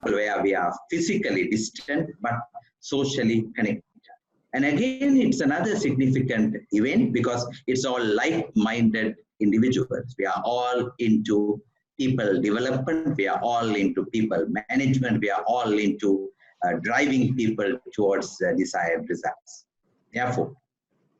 where we are physically distant but socially connected. And again, it's another significant event because it's all like-minded individuals. We are all into people development. We are all into people management. We are all into driving people towards desired results. Therefore,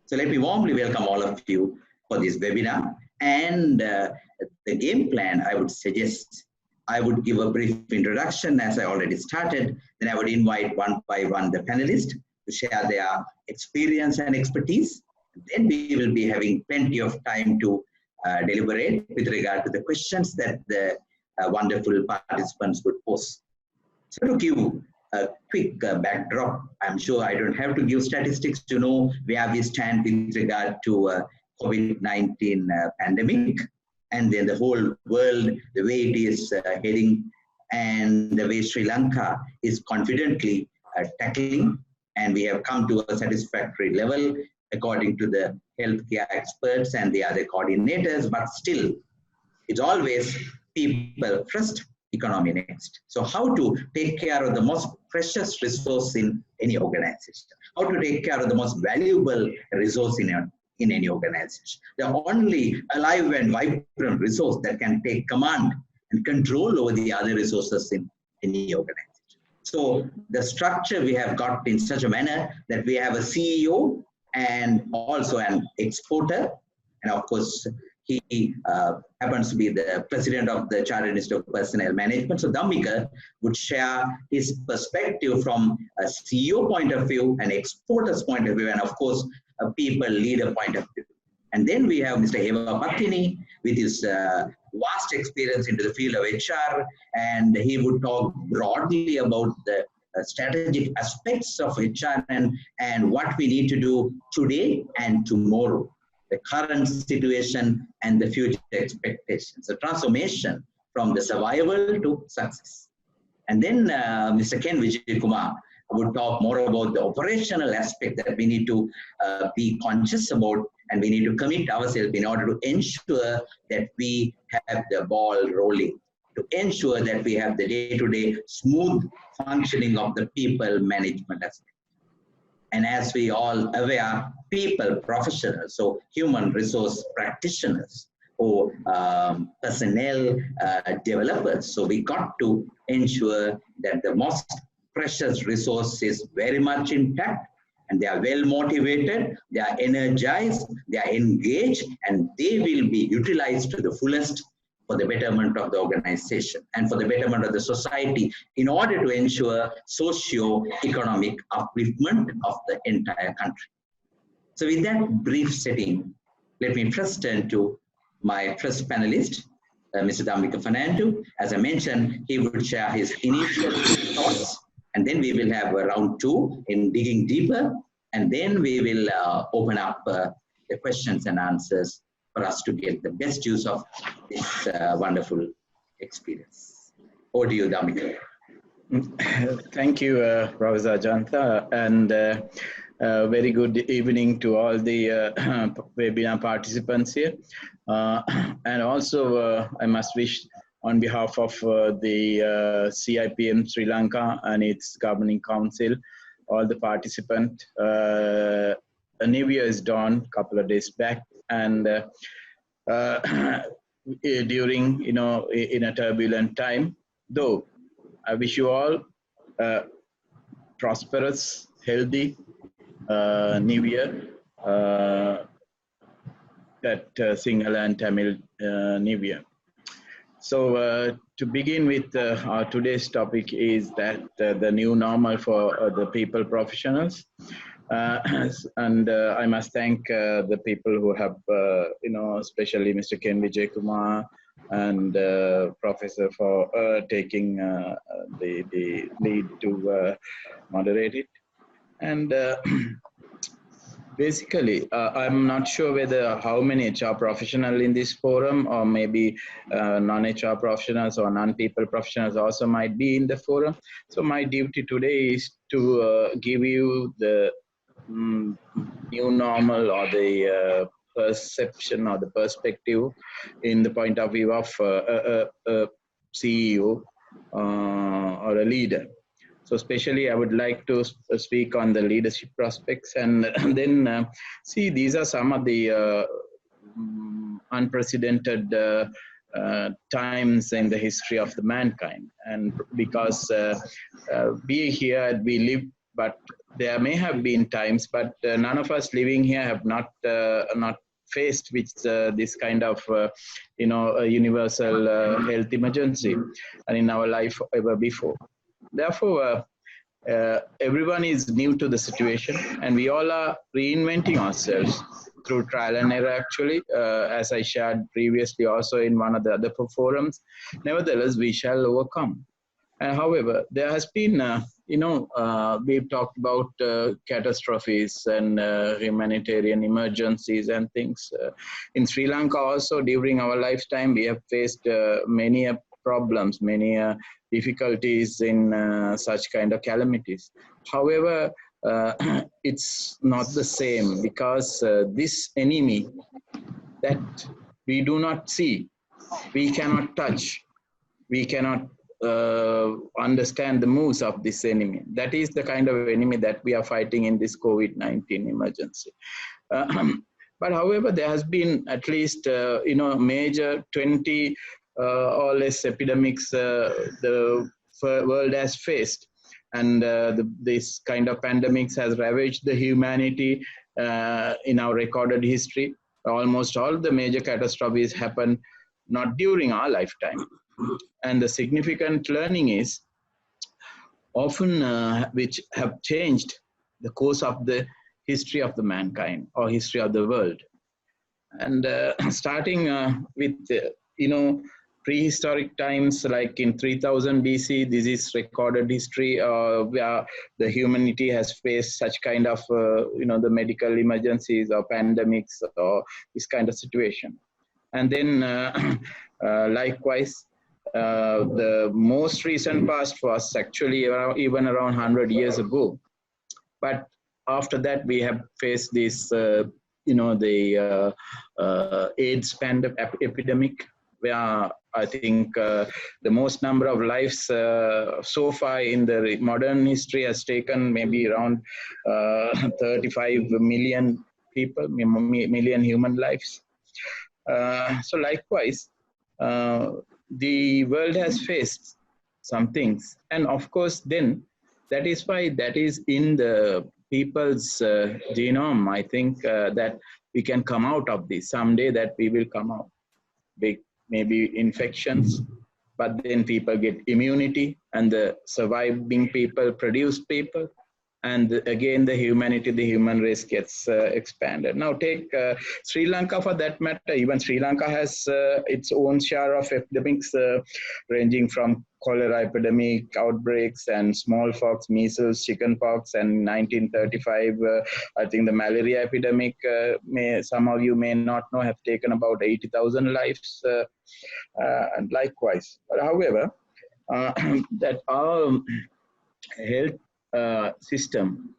so let me warmly welcome all of you for this webinar. And the game plan, I would suggest, I would give a brief introduction as I already started. Then I would invite one by one the panelists to share their experience and expertise. Then we will be having plenty of time to deliberate with regard to the questions that the wonderful participants would pose. So to give a quick backdrop, I'm sure I don't have to give statistics to know where we stand with regard to COVID-19 pandemic, and then the whole world, the way it is heading, and the way Sri Lanka is confidently tackling, and we have come to a satisfactory level according to the healthcare experts and the other coordinators, but still, it's always people first, economy next. So how to take care of the most precious resource in any organization, how to take care of the most valuable resource in any organization. The only alive and vibrant resource that can take command and control over the other resources in any organization. So the structure we have got in such a manner that we have a CEO and also an exporter, and of course, he happens to be the president of the Chartered Institute of Personnel Management. So Dhammika would share his perspective from a CEO point of view, an exporter's point of view, and of course, a people leader point of view. And then we have Mr. Heva Pattini with his vast experience into the field of HR, and he would talk broadly about the strategic aspects of HR and what we need to do today and tomorrow, the current situation and the future expectations, the transformation from the survival to success. And then Mr. Ken Vijay Kumar would talk more about the operational aspect that we need to be conscious about, and we need to commit ourselves in order to ensure that we have the ball rolling, to ensure that we have the day-to-day smooth functioning of the people management aspect. And as we all aware, people professionals, so human resource practitioners or personnel developers. So we got to ensure that the most precious resource is very much intact, and they are well motivated, they are energized, they are engaged, and they will be utilized to the fullest for the betterment of the organization and for the betterment of the society in order to ensure socio-economic upliftment of the entire country. So with that brief setting, let me first turn to my first panelist, Mr. Dhammika Fernando. As I mentioned, he will share his initial thoughts, and then we will have a round two in digging deeper, and then we will open up the questions and answers for us to get the best use of this wonderful experience. Over to you, Dhammika. Thank you, Professor Ajanta, and very good evening to all the webinar participants here. And also, I must wish on behalf of the CIPM Sri Lanka and its governing council, all the participants. A new year is dawned a couple of days back, and during, in a turbulent time, though, I wish you all prosperous, healthy new year, that Sinhala and Tamil new year. So to begin with, our today's topic is that the new normal for the people professionals. And I must thank the people who have, especially Mr. Ken Vijay Kumar and Professor for taking the lead to moderate it. And basically, I'm not sure whether how many HR professionals in this forum, or maybe non-HR professionals or non-people professionals also might be in the forum. So my duty today is to give you the new normal, or the perception or the perspective in the point of view of a CEO or a leader. So especially I would like to speak on the leadership prospects, and then see, these are some of the unprecedented times in the history of the mankind. And because we here, we live, but there may have been times, but none of us living here have not faced with this kind of a universal health emergency and in our life ever before. Therefore, everyone is new to the situation, and we all are reinventing ourselves through trial and error, actually, as I shared previously also in one of the other forums. Nevertheless, we shall overcome. However, there has been, we've talked about catastrophes and humanitarian emergencies and things. In Sri Lanka also, during our lifetime, we have faced many problems, many difficulties in such kind of calamities. However, it's not the same, because this enemy that we do not see, we cannot touch, we cannot understand the moves of this enemy. That is the kind of enemy that we are fighting in this COVID-19 emergency. But however, there has been at least major 20 or less epidemics the world has faced, and this kind of pandemics has ravaged the humanity in our recorded history. Almost all the major catastrophes happened not during our lifetime. And the significant learning is often which have changed the course of the history of the mankind or history of the world. And starting with, prehistoric times, like in 3000 BC, this is recorded history where the humanity has faced such kind of, the medical emergencies or pandemics or this kind of situation. And then likewise, the most recent past was actually even around 100 years ago. But after that, we have faced this, the AIDS epidemic, where I think the most number of lives so far in the modern history has taken maybe around 35 million people, million human lives. So likewise, the world has faced some things. And of course, then that is why that is in the people's genome. I think that we can come out of this someday, that we will come out. Maybe infections, but then people get immunity, and the surviving people produce people. And again, the humanity, the human race gets expanded. Now take Sri Lanka for that matter. Even Sri Lanka has its own share of epidemics, ranging from cholera epidemic outbreaks and smallpox, measles, chickenpox, and 1935, I think the malaria epidemic, some of you may not know, have taken about 80,000 lives, and likewise. But however, that our health system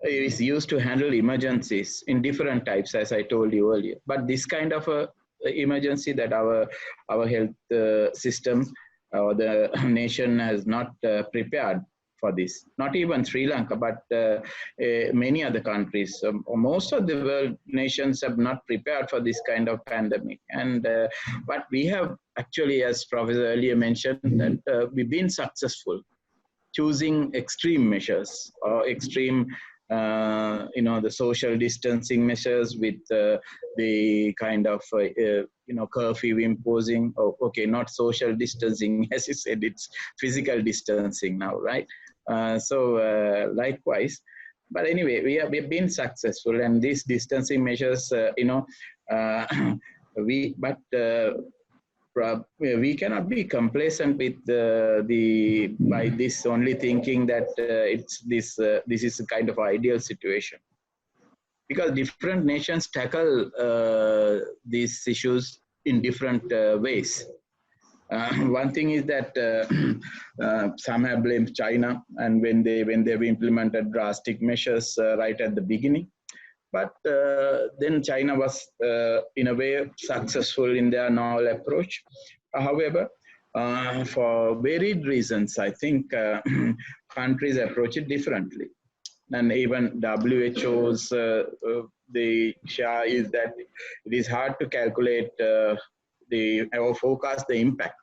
is used to handle emergencies in different types, as I told you earlier. But this kind of a emergency that our health system or the nation has not prepared for this. Not even Sri Lanka, but many other countries. Most of the world nations have not prepared for this kind of pandemic. And but we have actually, as Professor earlier mentioned, that we've been successful choosing extreme measures or extreme, the social distancing measures with the kind of, curfew imposing. Oh, okay, not social distancing, as you said, it's physical distancing now, right? So likewise, but anyway, we've been successful, and these distancing measures, we cannot be complacent with by this only thinking that this is a kind of ideal situation, because different nations tackle these issues in different ways. One thing is that some have blamed China, and when they've implemented drastic measures right at the beginning. But then China was, in a way, successful in their novel approach. However, For varied reasons, I think countries approach it differently. And even WHO's the share is that it is hard to calculate or forecast the impact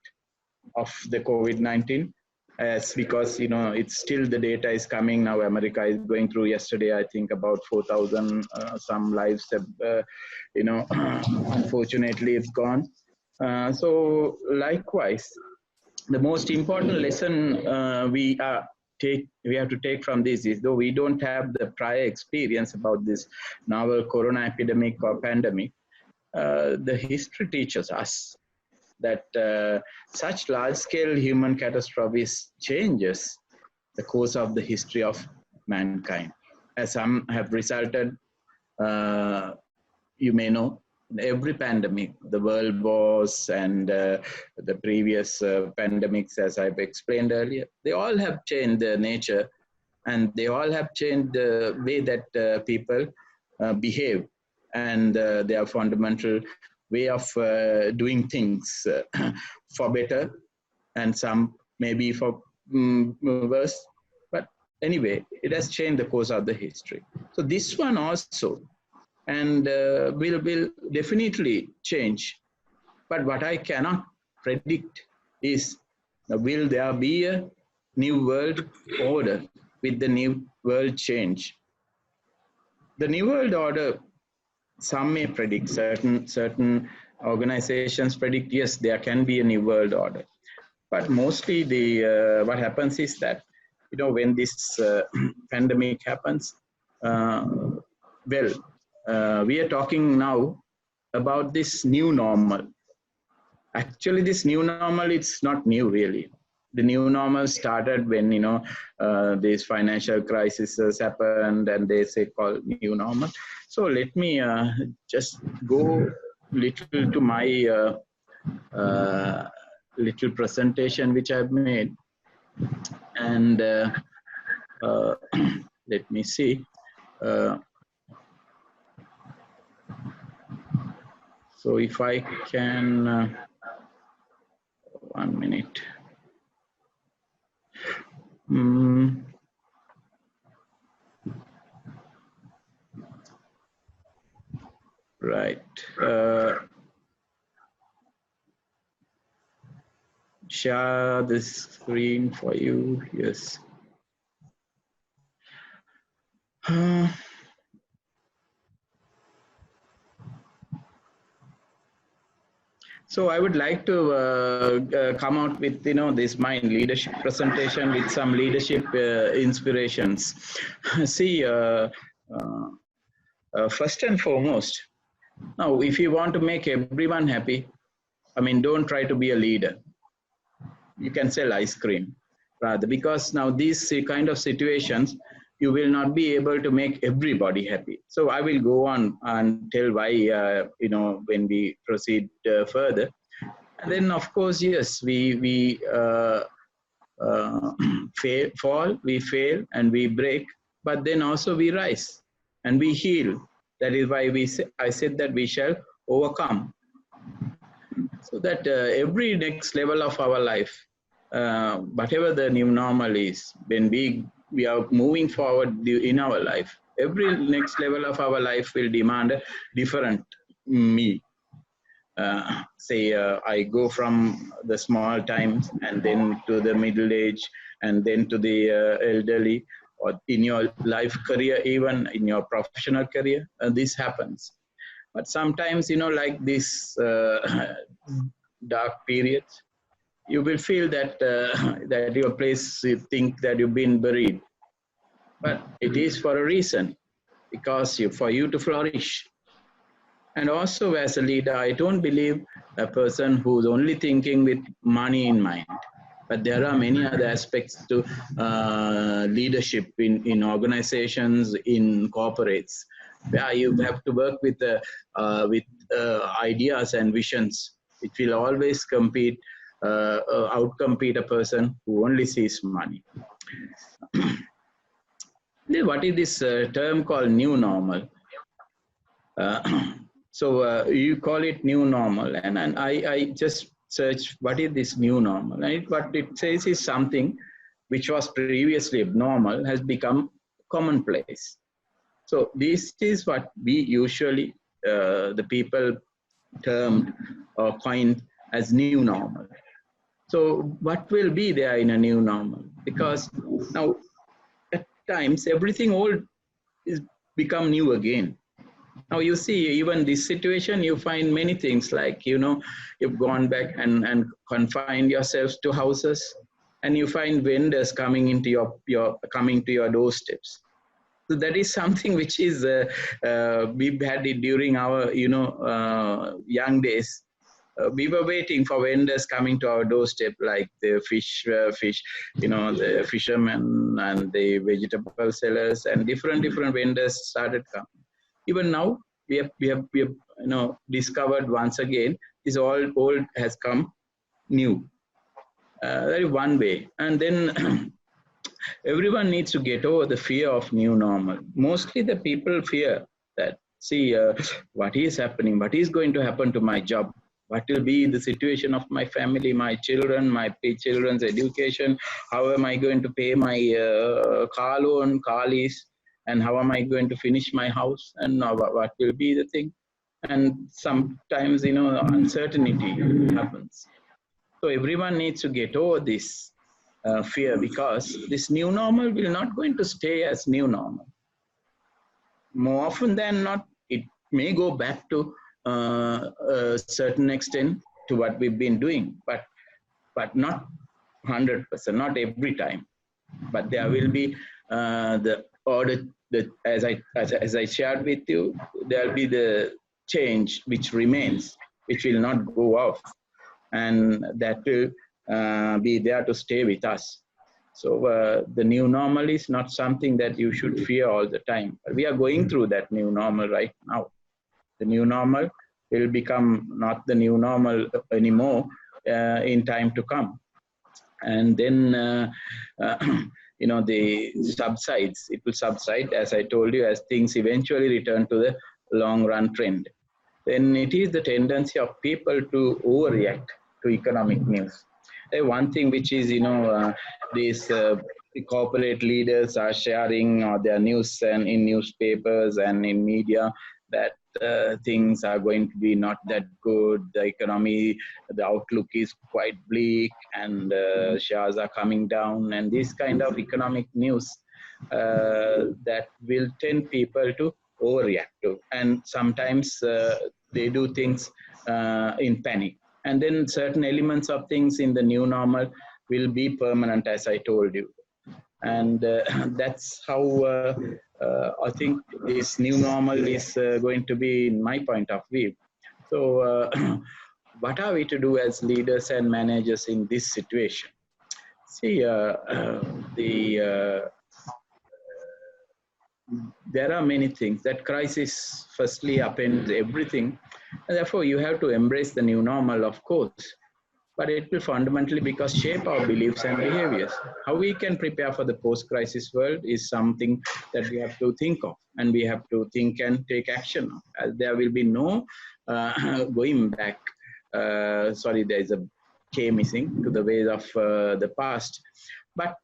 of the COVID-19, as because it's still, the data is coming now. America is going through, yesterday I think about 4,000 some lives have unfortunately it's gone. So likewise, the most important lesson we have to take from this is, though we don't have the prior experience about this novel corona epidemic or pandemic, the history teaches us that such large-scale human catastrophes changes the course of the history of mankind. As some have resulted, you may know, every pandemic, the world wars and the previous pandemics, as I've explained earlier, they all have changed their nature, and they all have changed the way that people behave, and their fundamental way of doing things for better, and some maybe for worse. But anyway, it has changed the course of the history. So this one also, and will definitely change. But what I cannot predict is, will there be a new world order with the new world change? The new world order, some may predict, certain organizations predict, yes, there can be a new world order. But mostly what happens is that, when this pandemic happens, we are talking now about this new normal. Actually, this new normal, it's not new really. The new normal started when, these financial crises happened, and they say called new normal. So let me just go little to my little presentation which I've made. And let me see. So if I can, 1 minute. Right. Share the screen for you. Yes. So I would like to come out with this mind leadership presentation with some leadership inspirations. See, first and foremost, now if you want to make everyone happy, don't try to be a leader. You can sell ice cream rather, because now these kind of situations, you will not be able to make everybody happy. So I will go on and tell why, when we proceed further. And then, of course, yes, we fall, we fail, and we break, but then also we rise and we heal. That is why I said that we shall overcome. So that every next level of our life, whatever the new normal is, when we are moving forward in our life, every next level of our life will demand a different me. Say I go from the small times and then to the middle age and then to the elderly, or in your life career, even in your professional career, this happens. But sometimes, like this dark periods, you will feel that that your place, you think that you've been buried. But it is for a reason, because for you to flourish. And also as a leader, I don't believe a person who's only thinking with money in mind. But there are many other aspects to leadership in organizations, in corporates, where you have to work with ideas and visions. It will always outcompete a person who only sees money. What is this term called new normal? So you call it new normal, and I just search what is this new normal. And what it says is something which was previously abnormal has become commonplace. So this is what we usually, the people termed or coined as new normal. So what will be there in a new normal? Because now at times everything old is become new again. Now you see, even this situation, you find many things like, you've gone back and confined yourselves to houses, and you find vendors coming into coming to your doorsteps. So that is something which is, we've had it during our, young days. We were waiting for vendors coming to our doorstep, like the fish, the fishermen and the vegetable sellers, and different vendors started coming. Even now, we have discovered once again, this old has come new. That is one way. And then everyone needs to get over the fear of new normal. Mostly the people fear that, see, what is happening, what is going to happen to my job, what will be the situation of my family, my children, my children's education, how am I going to pay my car loan, car lease, and how am I going to finish my house, and what will be the thing. And sometimes, uncertainty happens. So everyone needs to get over this fear, because this new normal will not going to stay as new normal. More often than not, it may go back to a certain extent to what we've been doing, but not 100%, not every time. But there will be the order that, as I shared with you, there will be the change which remains, which will not go off, and that will be there to stay with us. So the new normal is not something that you should fear all the time. We are going through that new normal right now. The new normal will become not the new normal anymore in time to come. And then, the subsides, it will subside, as I told you, as things eventually return to the long run trend. Then it is the tendency of people to overreact to economic news. One thing which is, these corporate leaders are sharing their news and in newspapers and in media that things are going to be not that good. The economy, the outlook is quite bleak, and shares are coming down. And this kind of economic news that will tend people to overreact to. And sometimes they do things in panic. And then certain elements of things in the new normal will be permanent, as I told you. And that's how I think this new normal is going to be, in my point of view. So what are we to do as leaders and managers in this situation? See, there are many things. That crisis firstly upends everything. And therefore, you have to embrace the new normal, of course. But it will fundamentally shape our beliefs and behaviors. How we can prepare for the post-crisis world is something that we have to think of, and we have to think and take action on. As there will be no going back. Sorry, there is a K missing, to the ways of the past. But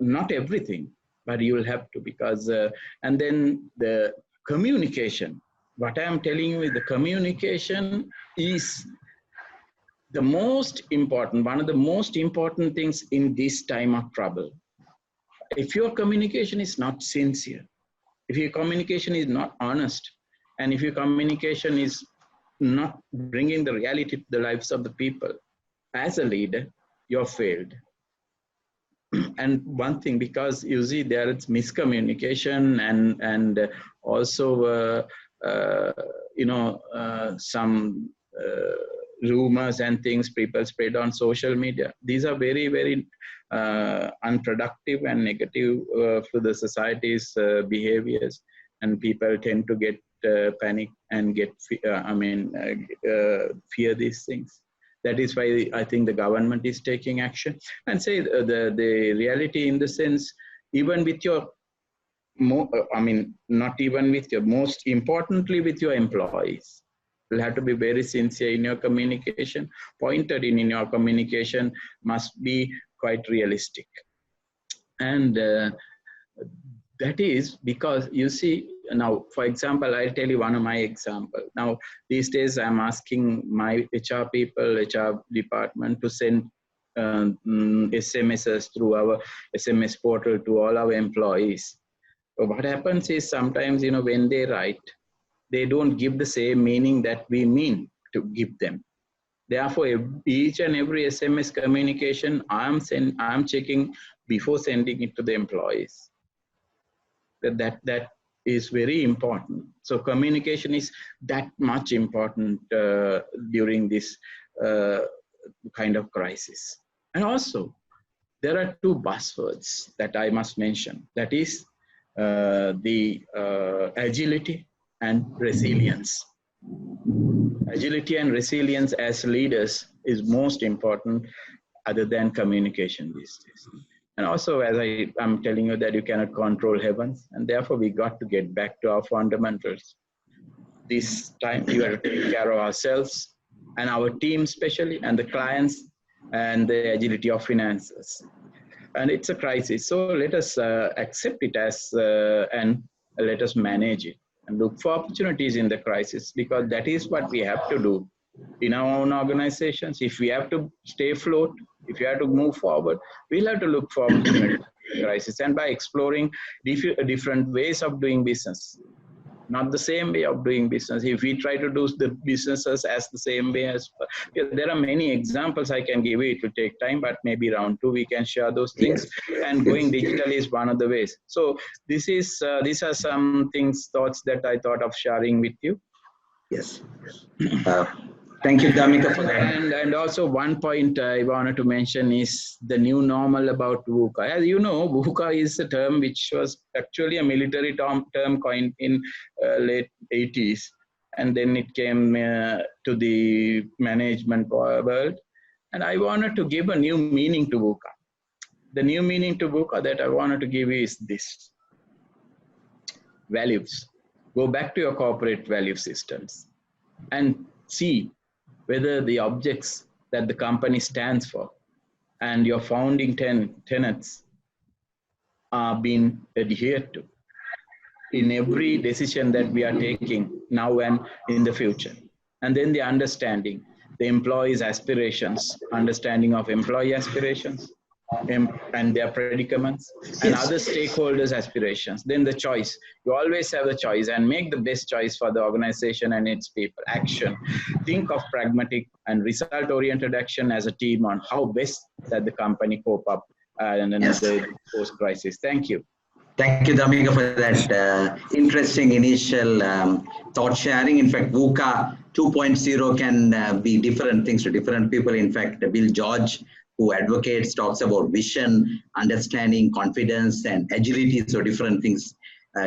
not everything, but you will have to, because, and then the communication. What I am telling you is the communication is the most important, one of the most important things in this time of trouble. If your communication is not sincere, if your communication is not honest, and if your communication is not bringing the reality to the lives of the people, as a leader, you're failed. And one thing, because you see there is miscommunication and also, some rumors and things people spread on social media. These are very, very unproductive and negative to the society's behaviors, and people tend to get panic and get fear these things. That is why I think the government is taking action, and say the reality in the sense, even with your not even with your, most importantly with your employees. will have to be very sincere in your communication, pointed in your communication, must be quite realistic. And that is because you see, now, for example, I'll tell you one of my examples. Now, these days I'm asking my HR people, HR department to send SMSs through our SMS portal to all our employees. So what happens is sometimes, when they write, they don't give the same meaning that we mean to give them. Therefore, each and every SMS communication I'm checking before sending it to the employees. That is very important. So communication is that much important during this kind of crisis. And also, there are two buzzwords that I must mention. That is the agility and resilience. Agility and resilience as leaders is most important other than communication these days. And also, as I'm telling you, that you cannot control heavens, and therefore we got to get back to our fundamentals. This time we have to take care of ourselves and our team especially, and the clients, and the agility of finances. And it's a crisis, so let us accept it as and let us manage it and look for opportunities in the crisis, because that is what we have to do in our own organizations. If we have to stay afloat, if we have to move forward, we'll have to look for opportunities in the crisis, and by exploring different ways of doing business. Not the same way of doing business. If we try to do the businesses as the same way as, there are many examples I can give you. It will take time, but maybe round 2 we can share those things. Yes. And going digital is one of the ways. So these are some thoughts that I thought of sharing with you. Yes. Thank you, Dhamika, for that. And also one point I wanted to mention is the new normal about VUCA. As you know, VUCA is a term which was actually a military term coined in late 80s. And then it came to the management world. And I wanted to give a new meaning to VUCA. The new meaning to VUCA that I wanted to give you is this. Values. Go back to your corporate value systems and see whether the objects that the company stands for and your founding tenets are being adhered to in every decision that we are taking now and in the future. And then the understanding, the employees' aspirations, understanding of employee aspirations and their predicaments, and other stakeholders' aspirations. Then the choice. You always have the choice, and make the best choice for the organization and its people. Action. Think of pragmatic and result-oriented action as a team on how best that the company cope up and the post-crisis. Thank you. Thank you, Dhamika, for that interesting initial thought sharing. In fact, VUCA 2.0 can be different things to different people. In fact, Bill George, who advocates, talks about vision, understanding, confidence, and agility. So different things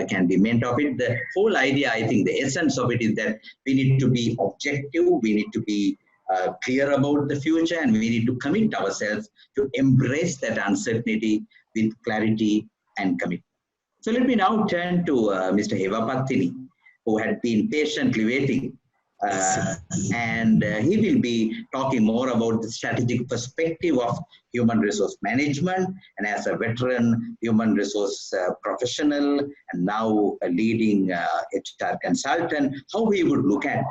can be meant of it. The whole idea, I think, the essence of it is that we need to be objective, we need to be clear about the future, and we need to commit ourselves to embrace that uncertainty with clarity and commitment. So let me now turn to Mr. Hevapathini, who had been patiently waiting. And he will be talking more about the strategic perspective of human resource management, and as a veteran human resource professional and now a leading HR consultant, how he would look at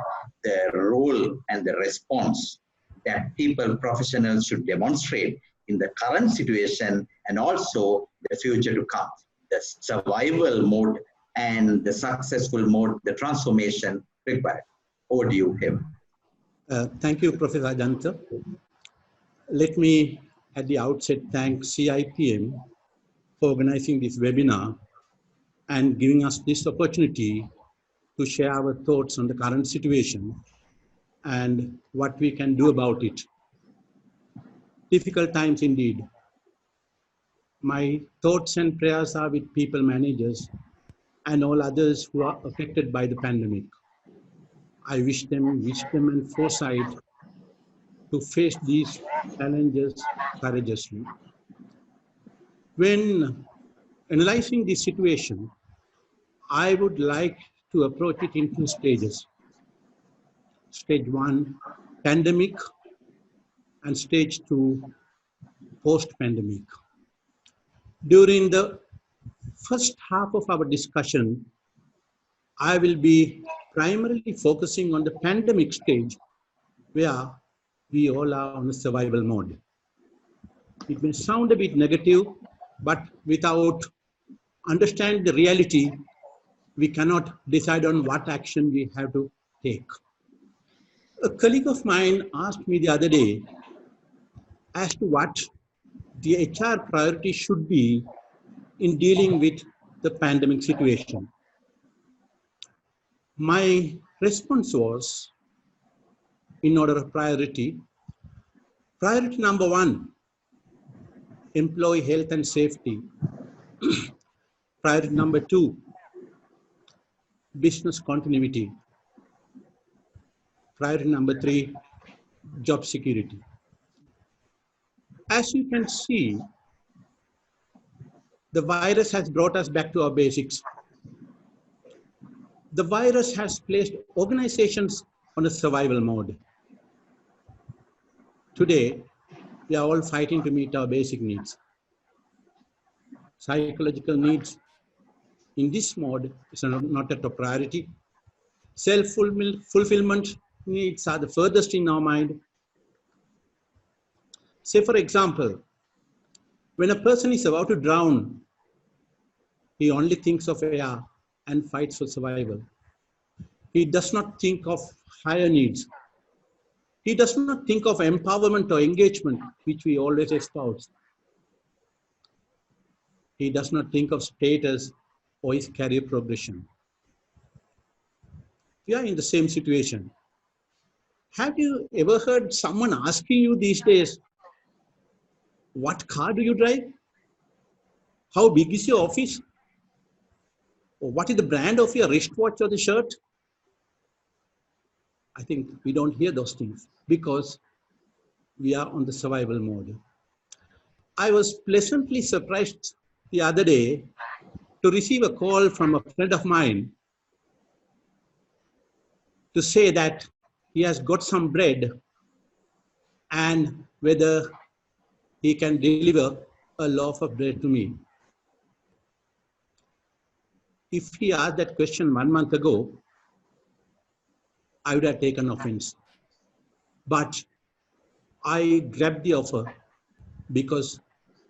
the role and the response that people professionals should demonstrate in the current situation and also the future to come, the survival mode and the successful mode, the transformation required. Over to you, Hem. Thank you, Professor Janta. Let me, at the outset, thank CIPM for organizing this webinar and giving us this opportunity to share our thoughts on the current situation and what we can do about it. Difficult times indeed. My thoughts and prayers are with people managers and all others who are affected by the pandemic. I wish them wisdom and foresight to face these challenges courageously. When analyzing this situation, I would like to approach it in 2 stages. stage 1, pandemic, and stage 2, post-pandemic. During the first half of our discussion, I will be primarily focusing on the pandemic stage where we all are on a survival mode. It may sound a bit negative, but without understanding the reality, we cannot decide on what action we have to take. A colleague of mine asked me the other day as to what the HR priority should be in dealing with the pandemic situation. My response was, in order of priority number 1, employee health and safety. Priority number 2, business continuity. Priority number 3, job security. As you can see, the virus has brought us back to our basics. The virus has placed organizations on a survival mode. Today, we are all fighting to meet our basic needs. Psychological needs in this mode is not a top priority. Self-fulfillment needs are the furthest in our mind. Say, for example, when a person is about to drown, he only thinks of air and fights for survival. He does not think of higher needs. He does not think of empowerment or engagement, which we always espouse. He does not think of status or his career progression. We are in the same situation. Have you ever heard someone asking you these days, what car do you drive? How big is your office? Or what is the brand of your wristwatch or the shirt? I think we don't hear those things because we are on the survival mode. I was pleasantly surprised the other day to receive a call from a friend of mine to say that he has got some bread and whether he can deliver a loaf of bread to me. If he asked that question 1 month ago, I would have taken offense. But I grabbed the offer because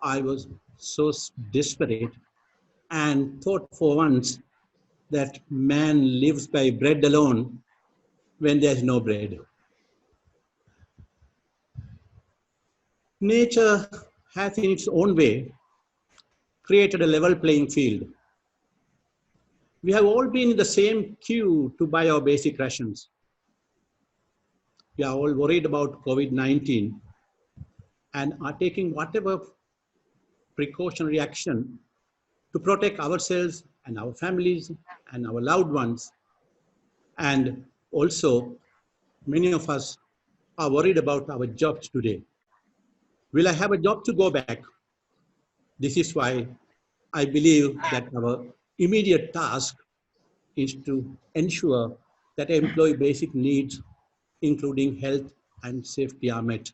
I was so desperate and thought for once that man lives by bread alone when there's no bread. Nature has in its own way created a level playing field. We have all been in the same queue to buy our basic rations. We are all worried about COVID-19 and are taking whatever precautionary action to protect ourselves and our families and our loved ones. And also, many of us are worried about our jobs today. Will I have a job to go back? This is why I believe that our immediate task is to ensure that employee basic needs, including health and safety, are met.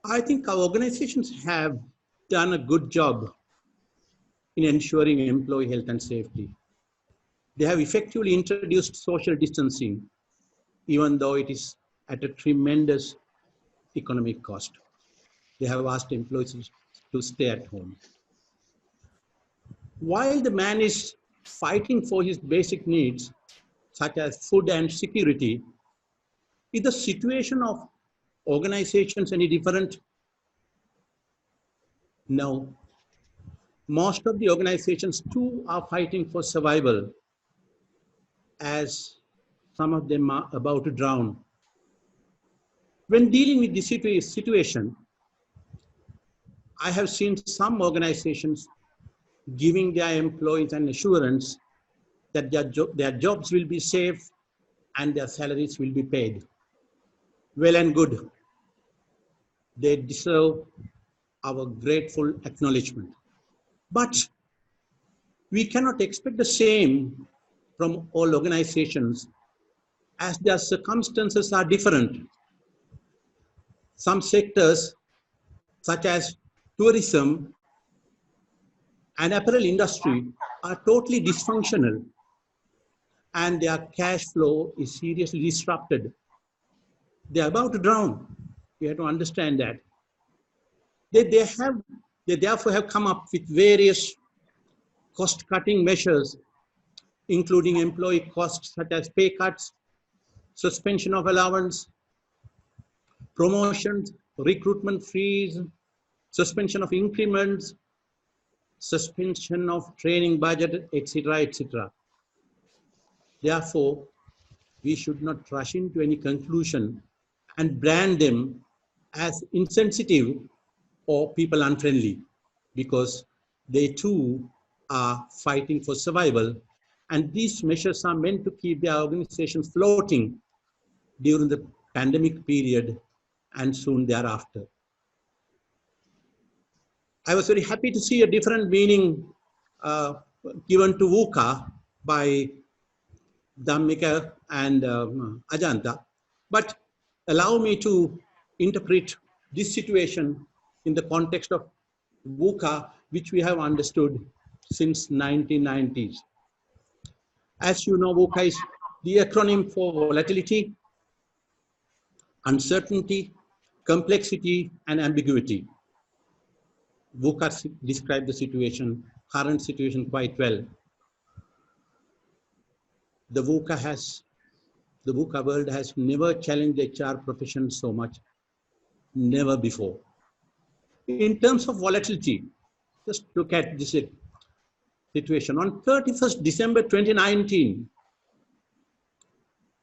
I think our organizations have done a good job in ensuring employee health and safety. They have effectively introduced social distancing, even though it is at a tremendous economic cost. They have asked employees to stay at home. While the man is fighting for his basic needs, such as food and security, is the situation of organizations any different? No. Most of the organizations too are fighting for survival, as some of them are about to drown. When dealing with this situation, I have seen some organizations giving their employees an assurance that their jobs will be safe and their salaries will be paid. Well and good. They deserve our grateful acknowledgement. But we cannot expect the same from all organizations as their circumstances are different. Some sectors, such as tourism and apparel industry, are totally dysfunctional and their cash flow is seriously disrupted. They are about to drown. You have to understand that. They therefore have come up with various cost-cutting measures, including employee costs such as pay cuts, suspension of allowance, promotions, recruitment fees, suspension of increments, suspension of training budget, etc., etc. Therefore, we should not rush into any conclusion and brand them as insensitive or people unfriendly, because they too are fighting for survival. And these measures are meant to keep their organizations floating during the pandemic period and soon thereafter. I was very happy to see a different meaning given to VUCA by Dhammika and Ajanta, but allow me to interpret this situation in the context of VUCA, which we have understood since 1990s. As you know, VUCA is the acronym for volatility, uncertainty, complexity, and ambiguity. VUCA described the situation, current situation quite well. The VUCA world has never challenged the HR profession so much, never before. In terms of volatility, just look at this situation. On 31st December 2019,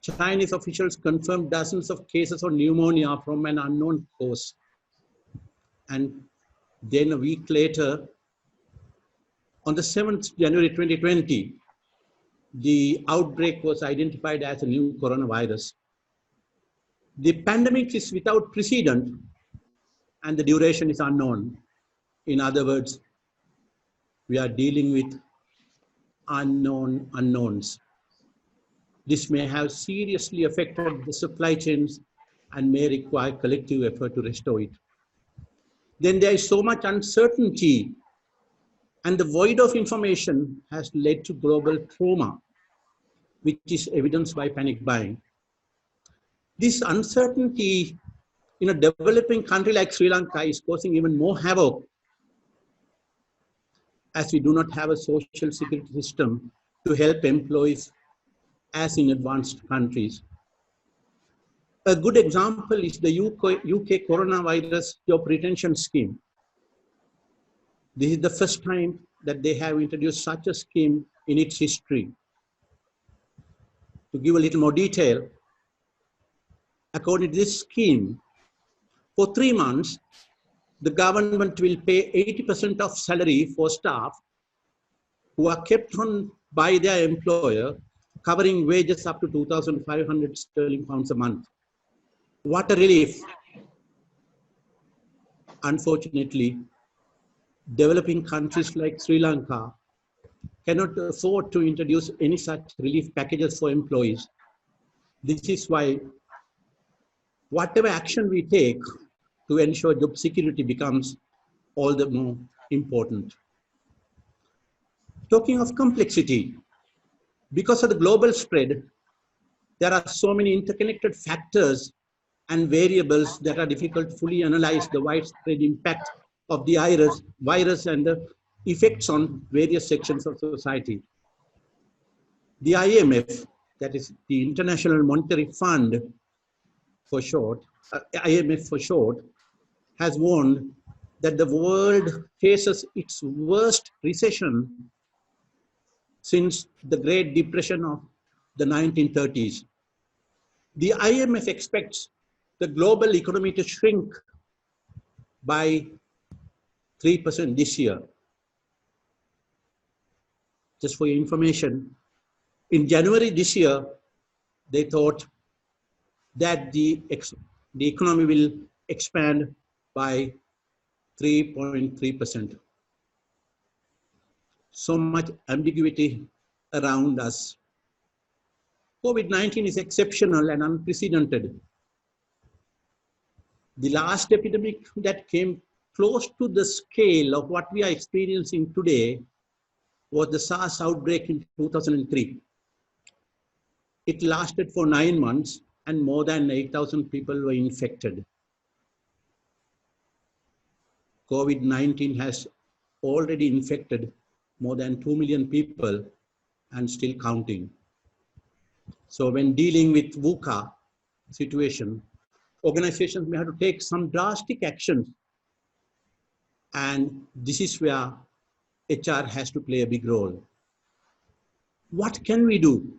Chinese officials confirmed dozens of cases of pneumonia from an unknown cause. And then a week later, on the 7th January 2020, the outbreak was identified as a new coronavirus. The pandemic is without precedent and the duration is unknown. In other words, we are dealing with unknown unknowns. This may have seriously affected the supply chains and may require collective effort to restore it. Then there is so much uncertainty, and the void of information has led to global trauma, which is evidenced by panic buying. This uncertainty in a developing country like Sri Lanka is causing even more havoc, as we do not have a social security system to help employees as in advanced countries. A good example is the UK coronavirus job retention scheme. This is the first time that they have introduced such a scheme in its history. To give a little more detail, according to this scheme, for 3 months, the government will pay 80% of salary for staff who are kept on by their employer, covering wages up to 2,500 sterling pounds a month. What a relief. Unfortunately, developing countries like Sri Lanka cannot afford to introduce any such relief packages for employees. This is why whatever action we take to ensure job security becomes all the more important. Talking of complexity, because of the global spread, there are so many interconnected factors and variables that are difficult to fully analyze the widespread impact of the virus and the effects on various sections of society. The IMF, that is the International Monetary Fund for short, IMF for short, has warned that the world faces its worst recession since the Great Depression of the 1930s. The IMF expects the global economy to shrink by 3% this year. Just for your information, in January this year, they thought that the economy will expand by 3.3%. So much ambiguity around us. COVID-19 is exceptional and unprecedented. The last epidemic that came close to the scale of what we are experiencing today was the SARS outbreak in 2003. It lasted for 9 months and more than 8,000 people were infected. COVID-19 has already infected more than 2 million people and still counting. So when dealing with VUCA situation, organizations may have to take some drastic actions. And this is where HR has to play a big role. What can we do?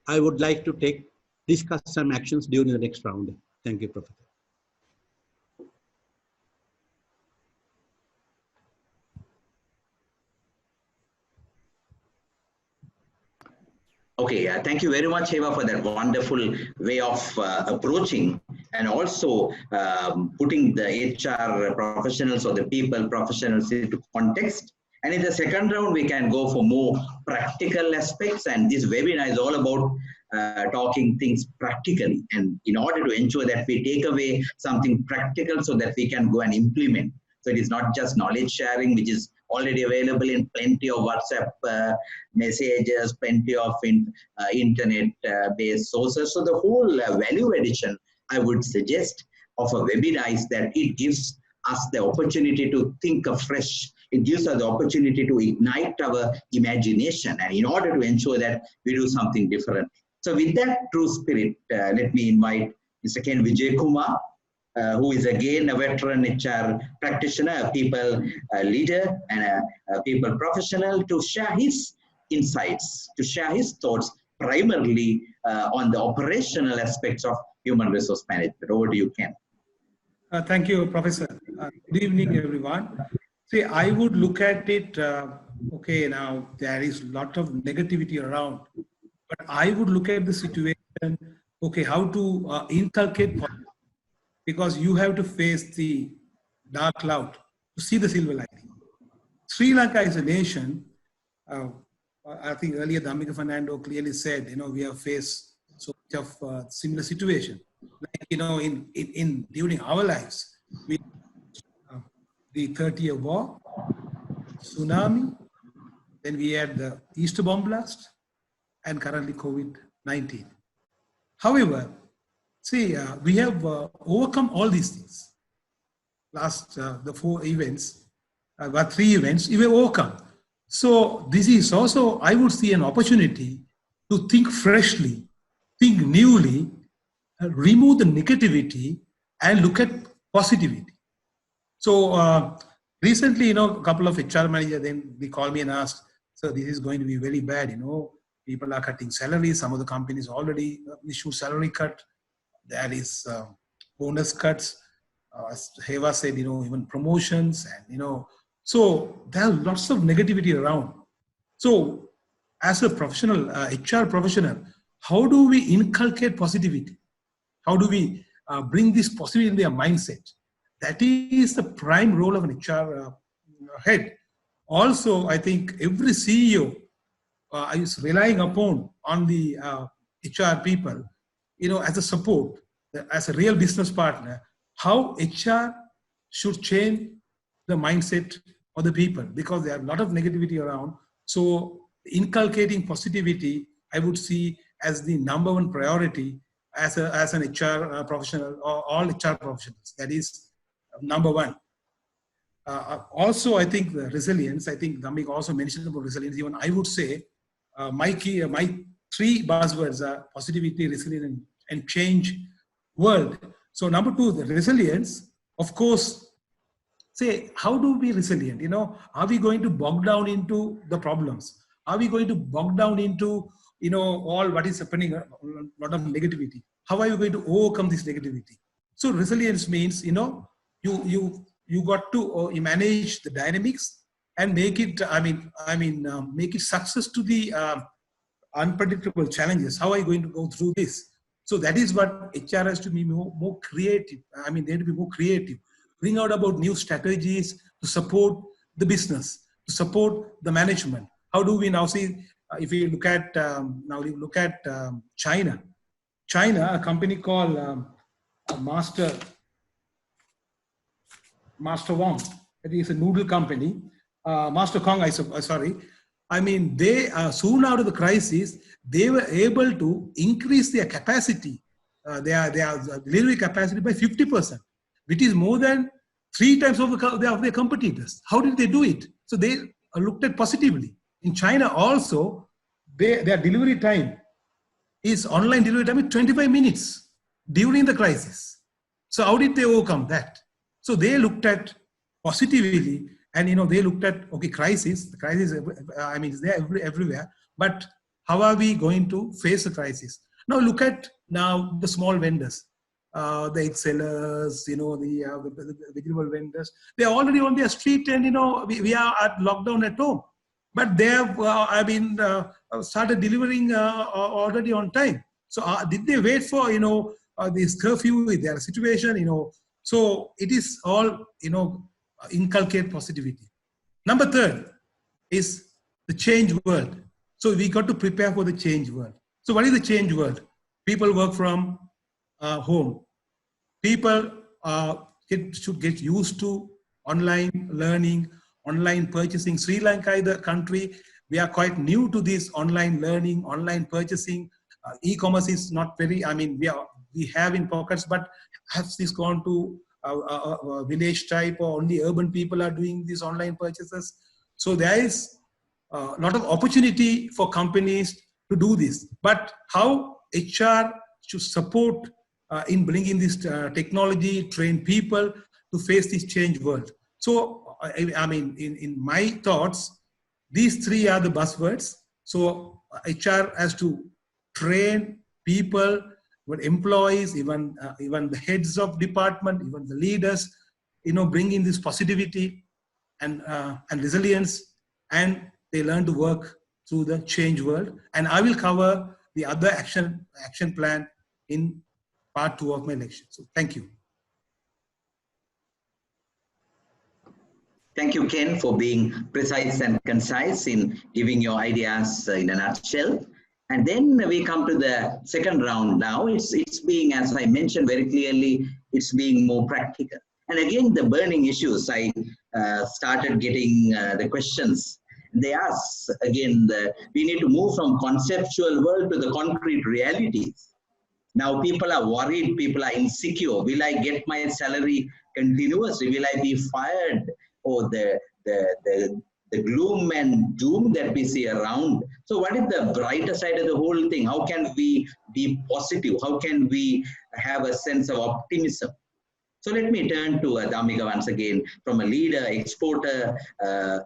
I would like to discuss some actions during the next round. Thank you, Professor. Okay, thank you very much, Eva, for that wonderful way of approaching and also putting the HR professionals or the people professionals into context. And in the second round, we can go for more practical aspects. And this webinar is all about talking things practically. And in order to ensure that we take away something practical so that we can go and implement. So it is not just knowledge sharing, which is already available in plenty of WhatsApp messages, plenty of internet-based sources. So the whole value addition, I would suggest, of a webinar is that it gives us the opportunity to think afresh. It gives us the opportunity to ignite our imagination, and in order to ensure that we do something different. So with that true spirit, let me invite Mr. Ken Vijay Kumar, who is again a veteran HR practitioner, a people leader, and a people professional, to share his insights, to share his thoughts primarily on the operational aspects of human resource management. Over to you, Ken. Thank you, Professor. Good evening, everyone. See, I would look at it, okay, now there is a lot of negativity around, but I would look at the situation, okay, how to inculcate, because you have to face the dark cloud to see the silver lining. Sri Lanka is a nation, I think earlier Dhammika Fernando clearly said, we have faced so much of similar situation. Like, during our lives, we the 30-year war, tsunami, then we had the Easter bomb blast, and currently COVID-19. However, see, we have overcome all these things. Last, the 4 events, 3 events, we have overcome. So this is also, I would see an opportunity to think freshly, think newly, remove the negativity and look at positivity. So recently, a couple of HR managers, then they called me and asked, so this is going to be very bad, people are cutting salaries. Some of the companies already issue salary cut. There is bonus cuts. As Heva said, even promotions, and so there are lots of negativity around. So as a professional, HR professional, how do we inculcate positivity? How do we bring this positivity in their mindset? That is the prime role of an HR head. Also, I think every CEO is relying upon on the HR people, as a support, as a real business partner, how HR should change the mindset of the people, because there are a lot of negativity around. So inculcating positivity, I would see as the #1 priority as an HR professional, or all HR professionals. That is #1. Also, I think the resilience, I think Dhammika also mentioned about resilience. Even I would say my 3 buzzwords are positivity, resilience, and change world. So #2, the resilience, of course. Say, how do we be resilient? Are we going to bog down into the problems? Are we going to bog down into, all what is happening, a lot of negativity? How are you going to overcome this negativity? So resilience means, you got to manage the dynamics and make it, make it success to the unpredictable challenges. How are you going to go through this? So that is what HR has to be more creative. They have to be more creative. Bring out about new strategies to support the business, to support the management. How do we now see if you look at now, you look at China. China, a company called Master Wong. I think it's a noodle company. Master Kong, sorry. I mean, they soon out of the crisis, they were able to increase their capacity, their delivery capacity by 50%, which is more than 3 times of their competitors. How did they do it? So they looked at positively. In China also, their delivery time is online delivery time is 25 minutes during the crisis. So how did they overcome that? So they looked at positively, and they looked at, okay, crisis. The crisis, I mean, is there everywhere. But how are we going to face the crisis? Now look at the small vendors, the egg sellers, the vegetable vendors. They are already on their street, and we are at lockdown at home. But they have, started delivering already on time. So did they wait for, this curfew with their situation, So it is all, inculcate positivity. Number 3 is the change world. So we got to prepare for the change world. So what is the change world? People work from home. People should get used to online learning, online purchasing. Sri Lanka is the country, we are quite new to this online learning, online purchasing. E-commerce is not very, I mean, we have in pockets, but has this gone to a village type, or only urban people are doing these online purchases? So there is a lot of opportunity for companies to do this. But how HR should support in bringing this technology, train people to face this change world. So, I mean, in my thoughts, these 3 are the buzzwords. So HR has to train people, employees, even the heads of department, even the leaders, bring in this positivity and resilience, and they learn to work through the change world. And I will cover the other action plan in part 2 of my lecture. So thank you. Thank you, Ken, for being precise and concise in giving your ideas in a nutshell. And then we come to the second round now. It's being, as I mentioned very clearly, it's being more practical. And again, the burning issues, I started getting the questions. They ask, again, we need to move from conceptual world to the concrete realities. Now people are worried, people are insecure. Will I get my salary continuously? Will I be fired? Or the gloom and doom that we see around. So what is the brighter side of the whole thing? How can we be positive? How can we have a sense of optimism? So let me turn to Dhammika once again, from a leader, exporter,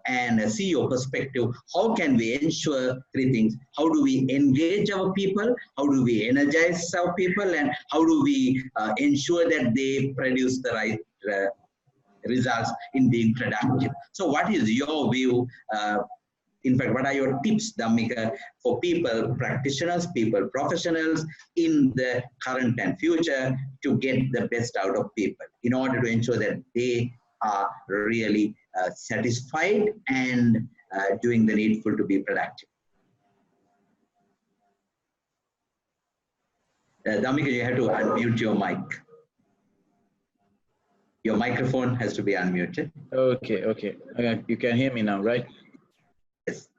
and a CEO perspective. How can we ensure 3 things? How do we engage our people? How do we energize our people? And how do we ensure that they produce the right results in being productive? So what is your view? In fact, what are your tips, Dhammika, for people, practitioners, people, professionals in the current and future to get the best out of people in order to ensure that they are really satisfied and doing the needful to be productive? Dhammika, you have to unmute your mic. Your microphone has to be unmuted. Okay. You can hear me now, right? Yes.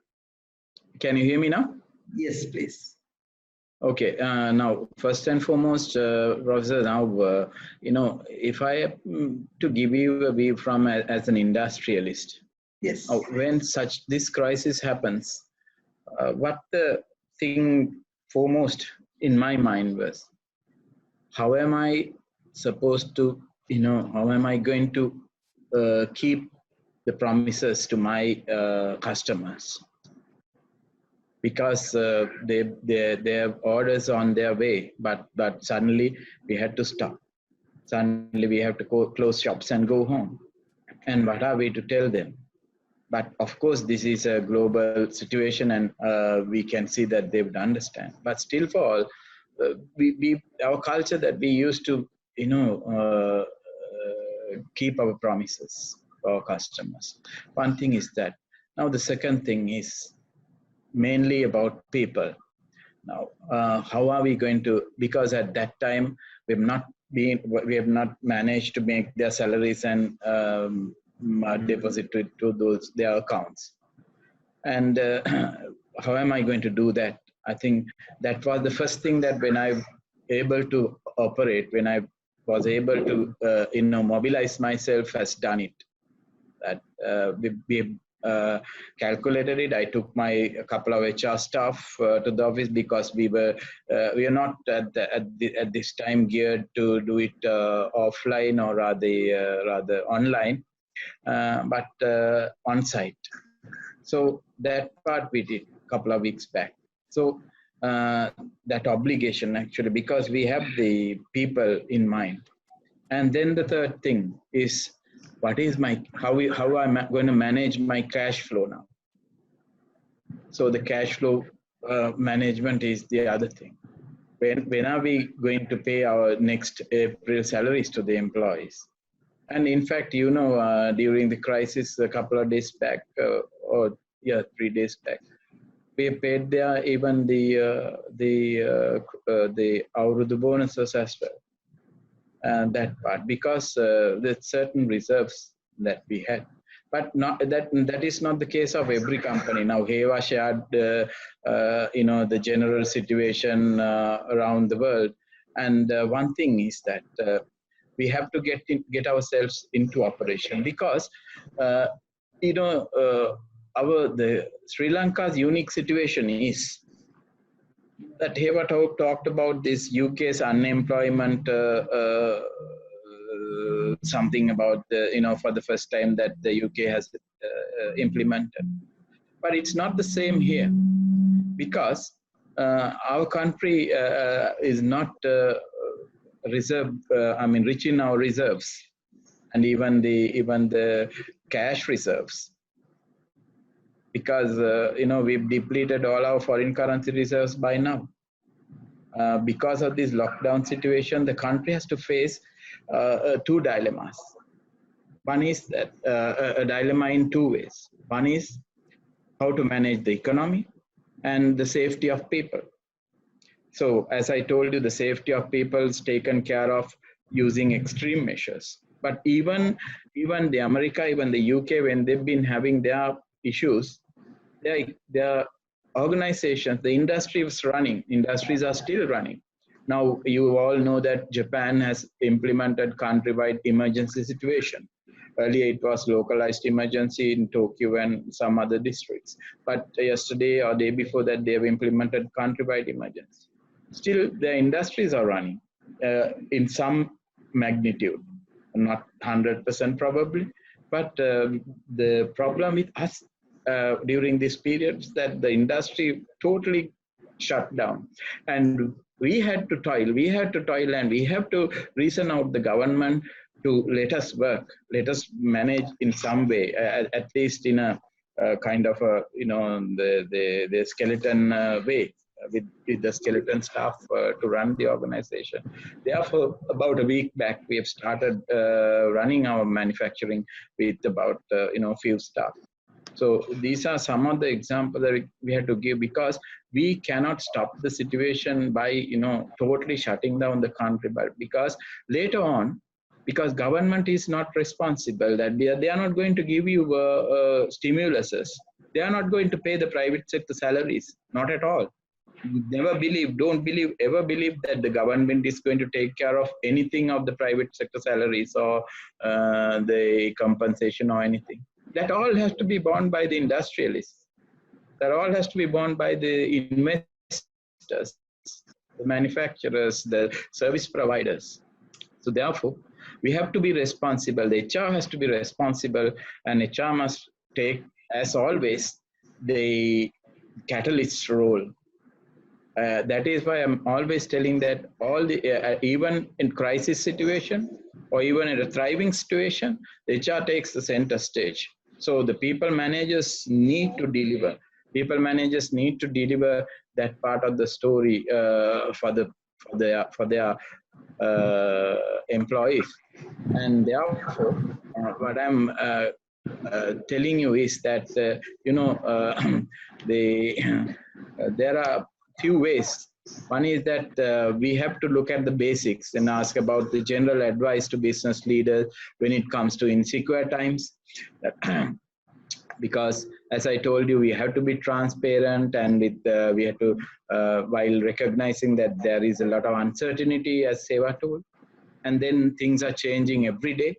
Can you hear me now? Yes, please. Okay. Now, first and foremost, Professor, now, if I have to give you a view from as an industrialist, yes, when this crisis happens, what the thing foremost in my mind was, how am I supposed to, how am I going to keep the promises to my customers? Because they have orders on their way, but suddenly we had to stop. Suddenly we have to close shops and go home. And what are we to tell them? But of course, this is a global situation, and we can see that they would understand. But still, for all, our culture that we used to, keep our promises for our customers. One thing is that. Now, the second thing is, mainly about people. Now, how are we going to, because at that time, we have not managed to make their salaries and deposit to their accounts. And how am I going to do that? I think that was the first thing that when I able to operate, when I was able to, mobilize myself, has done it. That we calculated it. I took a couple of HR staff to the office because we are not at this time geared to do it offline or rather online, but on site. So that part we did a couple of weeks back. So that obligation actually, because we have the people in mind. And then the third thing is, how am I going to manage my cash flow now? So the cash flow management is the other thing. When are we going to pay our next April salaries to the employees? And in fact, during the crisis, a couple of days back, 3 days back, we paid even the Aurudu bonuses as well. And that part, because there's certain reserves that we had, but that is not the case of every company. Now, Heva shared the general situation around the world, and one thing is that we have to get ourselves into operation, because the Sri Lanka's unique situation is that Heva talked about this UK's unemployment, something about for the first time that the UK has implemented. But it's not the same here, because our country is not rich in our reserves, and even the cash reserves. Because we've depleted all our foreign currency reserves by now. Because of this lockdown situation, the country has to face two dilemmas. One is that a dilemma in two ways. One is how to manage the economy and the safety of people. So as I told you, the safety of people is taken care of using extreme measures. But even the America, even the UK, when they've been having their issues, their organizations, the industries are still running. Now, you all know that Japan has implemented countrywide emergency situation. Earlier, it was localized emergency in Tokyo and some other districts. But yesterday or day before that, they have implemented countrywide emergency. Still, their industries are running in some magnitude, not 100% probably. But the problem with us during this period is that the industry totally shut down. And we had to toil, and we have to reason out the government to let us work, let us manage in some way, at least in a kind of a, the skeleton way, with the skeleton staff to run the organization. Therefore, about a week back, we have started running our manufacturing with about, few staff. So these are some of the examples that we had to give, because we cannot stop the situation by, totally shutting down the country. But because later on, because government is not responsible, that they are not going to give you stimuluses. They are not going to pay the private sector salaries, not at all. Ever believe that the government is going to take care of anything of the private sector salaries or the compensation or anything. That all has to be borne by the industrialists. That all has to be borne by the investors, the manufacturers, the service providers. So therefore, we have to be responsible. The HR has to be responsible, and HR must take, as always, the catalyst role. That is why I'm always telling that even in crisis situation or even in a thriving situation, the HR takes the center stage. So the people managers need to deliver. People managers need to deliver that part of the story for their employees. And therefore, what I'm telling you is that, there are few ways. One is that we have to look at the basics and ask about the general advice to business leaders when it comes to insecure times. Because as I told you, we have to be transparent, and we have to, while recognizing that there is a lot of uncertainty, as Seva told, and then things are changing every day.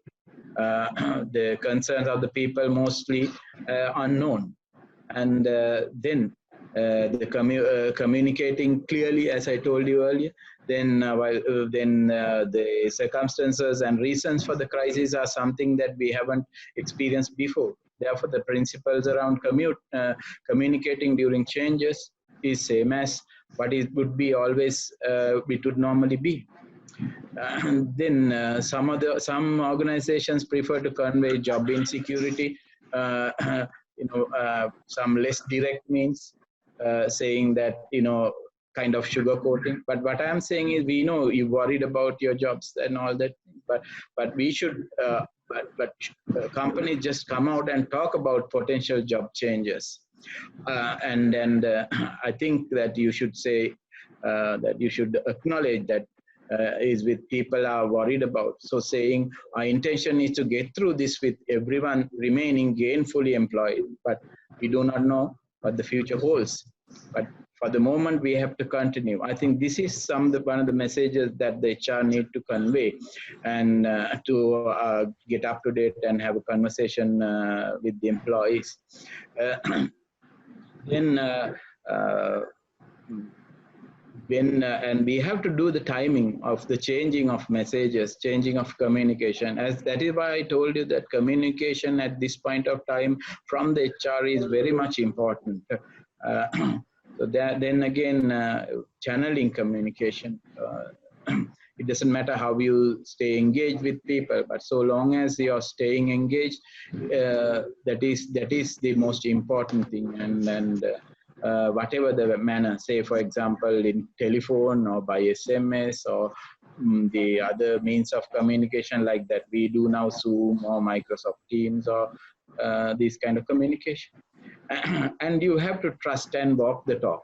The concerns of the people mostly unknown, and then communicating clearly, as I told you earlier. Then, the circumstances and reasons for the crisis are something that we haven't experienced before. Therefore, the principles around communicating during changes is same as what it would be always. It would normally be. Then some organizations prefer to convey job insecurity. Some less direct means, saying that, kind of sugarcoating. But what I'm saying is, we know you're worried about your jobs and all that, but we should, companies just come out and talk about potential job changes. And I think that you should say, that you should acknowledge that is with people are worried about. So saying our intention is to get through this with everyone remaining gainfully employed, but we do not know what the future holds. But for the moment, we have to continue. I think this is one of the messages that the HR need to convey, and to get up to date and have a conversation with the employees. And we have to do the timing of the changing of messages, changing of communication. As that is why I told you that communication at this point of time from the HR is very much important. So then again, channeling communication. It doesn't matter how you stay engaged with people, but so long as you're staying engaged, that is the most important thing. And whatever the manner, say for example in telephone or by SMS or the other means of communication like that we do now, Zoom or Microsoft Teams or this kind of communication. And you have to trust and walk the talk,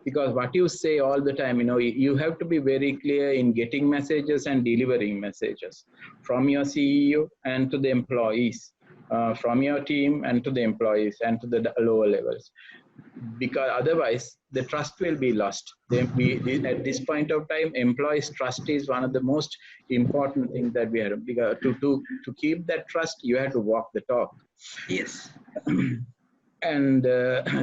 because what you say all the time, you have to be very clear in getting messages and delivering messages from your CEO and to the employees, from your team and to the employees and to the lower levels. Because otherwise the trust will be lost. At this point of time, employees' trust is one of the most important things that we have. Because to keep that trust, you have to walk the talk. Yes. And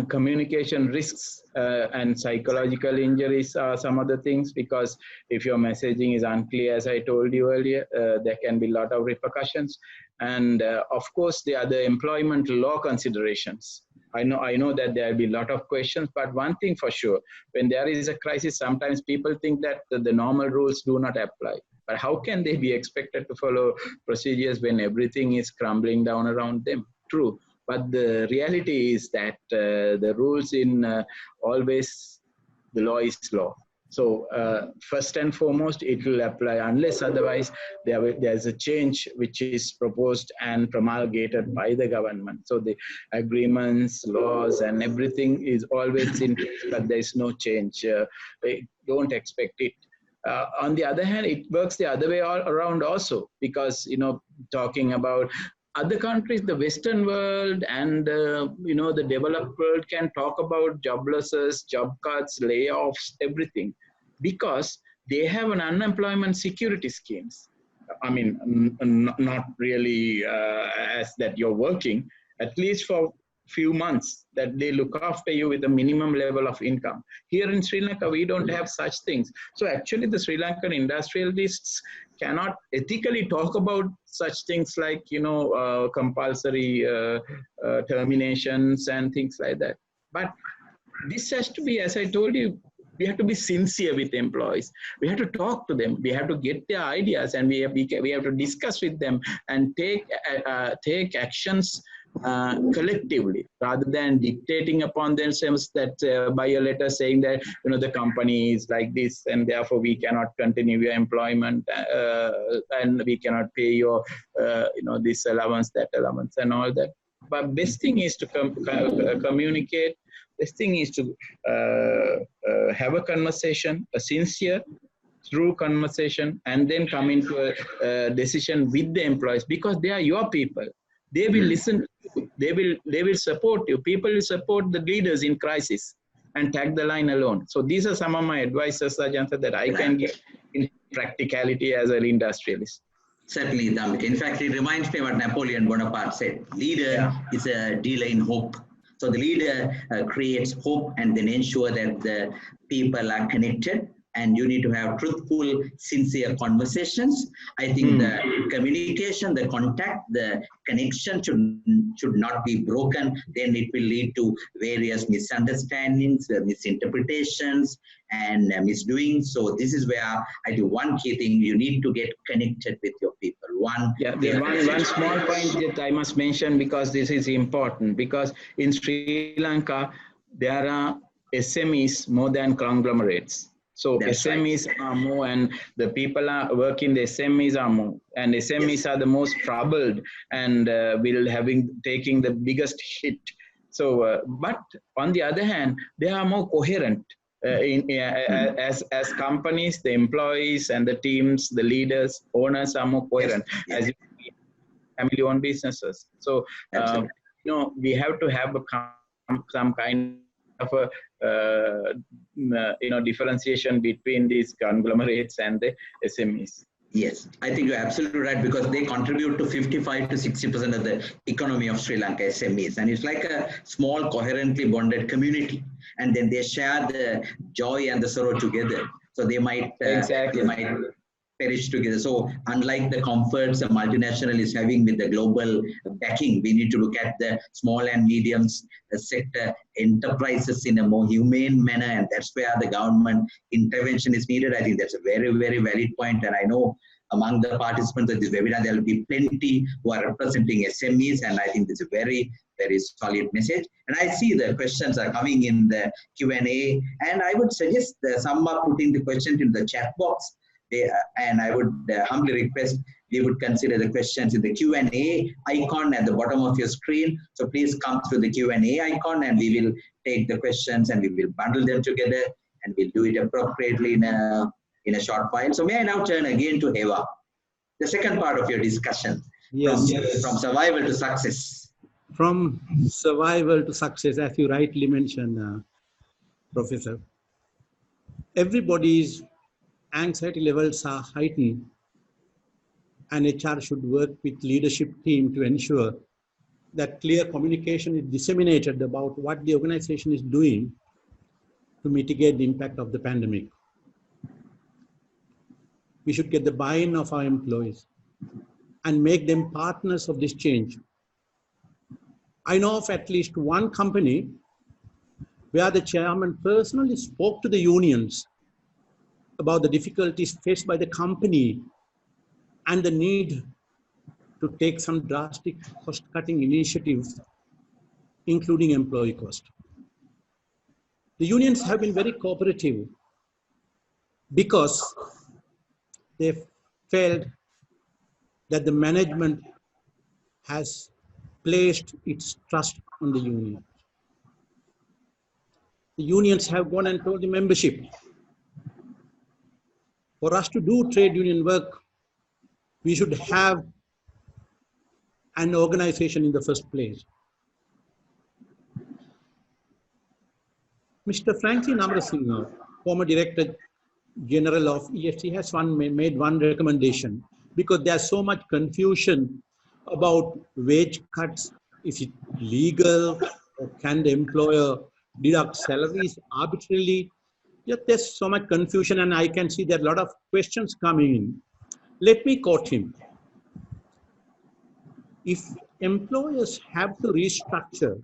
communication risks and psychological injuries are some of the things, because if your messaging is unclear, as I told you earlier, there can be a lot of repercussions. And of course, the other employment law considerations. I know that there will be a lot of questions, but one thing for sure, when there is a crisis, sometimes people think that the normal rules do not apply. But how can they be expected to follow procedures when everything is crumbling down around them? True. But the reality is that the rules in always, the law is law. So first and foremost, it will apply unless otherwise there's a change which is proposed and promulgated by the government. So the agreements, laws, and everything is always in place, but there is no change. Don't expect it. On the other hand, it works the other way around also, because, talking about other countries, the Western world and the developed world can talk about job losses, job cuts, layoffs, everything, because they have an unemployment security schemes. I mean, not really as that you're working, at least for few months, that they look after you with a minimum level of income. Here in Sri Lanka, we don't have such things. So actually the Sri Lankan industrialists cannot ethically talk about such things like, compulsory terminations and things like that. But this has to be, as I told you, we have to be sincere with employees. We have to talk to them. We have to get their ideas, and we have to discuss with them and take actions collectively, rather than dictating upon themselves that by a letter saying that the company is like this and therefore we cannot continue your employment and we cannot pay your this allowance, that allowance, and all that. But best thing is to communicate. Best thing is to have a conversation, a sincere, through conversation, and then come into a decision with the employees, because they are your people. They will listen to you. They will support you. People will support the leaders in crisis and tag the line alone. So these are some of my advices, Ajanta, that I can give in practicality as an industrialist. Certainly, Dambika. In fact, it reminds me what Napoleon Bonaparte said. Leader is a dealer in hope. So the leader creates hope and then ensure that the people are connected. And you need to have truthful, sincere conversations. I think the communication, the contact, the connection should not be broken. Then it will lead to various misunderstandings, misinterpretations, and misdoings. So this is where I do one key thing. You need to get connected with your people. One small point that I must mention, because this is important, because in Sri Lanka, there are SMEs more than conglomerates. So that's SMEs are more, and the people are working, the SMEs are more, and SMEs are the most troubled and taking the biggest hit. So, but on the other hand, they are more coherent as companies, the employees and the teams, the leaders, owners are more coherent as family-owned businesses. So, we have to have some kind of a differentiation between these conglomerates and the SMEs. Yes, I think you're absolutely right, because they contribute to 55 to 60% of the economy of Sri Lanka, SMEs, and it's like a small, coherently bonded community, and then they share the joy and the sorrow together. So they might perish together. So unlike the comforts a multinational is having with the global backing, we need to look at the small and medium sector enterprises in a more humane manner, and that's where the government intervention is needed. I think that's a very, very valid point, and I know among the participants of this webinar, there will be plenty who are representing SMEs, and I think it's a very, very solid message. And I see the questions are coming in the Q&A, and I would suggest some are putting the questions in the chat box. And I would humbly request we would consider the questions in the Q&A icon at the bottom of your screen. So please come through the Q&A icon, and we will take the questions and we will bundle them together, and we'll do it appropriately in a short while. So may I now turn again to Eva, the second part of your discussion, from survival to success. From survival to success, as you rightly mentioned, Professor, everybody's anxiety levels are heightened, and HR should work with leadership team to ensure that clear communication is disseminated about what the organization is doing to mitigate the impact of the pandemic. We should get the buy-in of our employees and make them partners of this change. I know of at least one company where the chairman personally spoke to the unions about the difficulties faced by the company and the need to take some drastic cost-cutting initiatives, including employee cost. The unions have been very cooperative because they felt that the management has placed its trust on the union. The unions have gone and told the membership, for us to do trade union work, we should have an organization in the first place. Mr. Franklin Amrasinghe, former Director General of EFC, has made one recommendation, because there's so much confusion about wage cuts. Is it legal, or can the employer deduct salaries arbitrarily? Yet there's so much confusion, and I can see there are a lot of questions coming in. Let me quote him. If employers have to restructure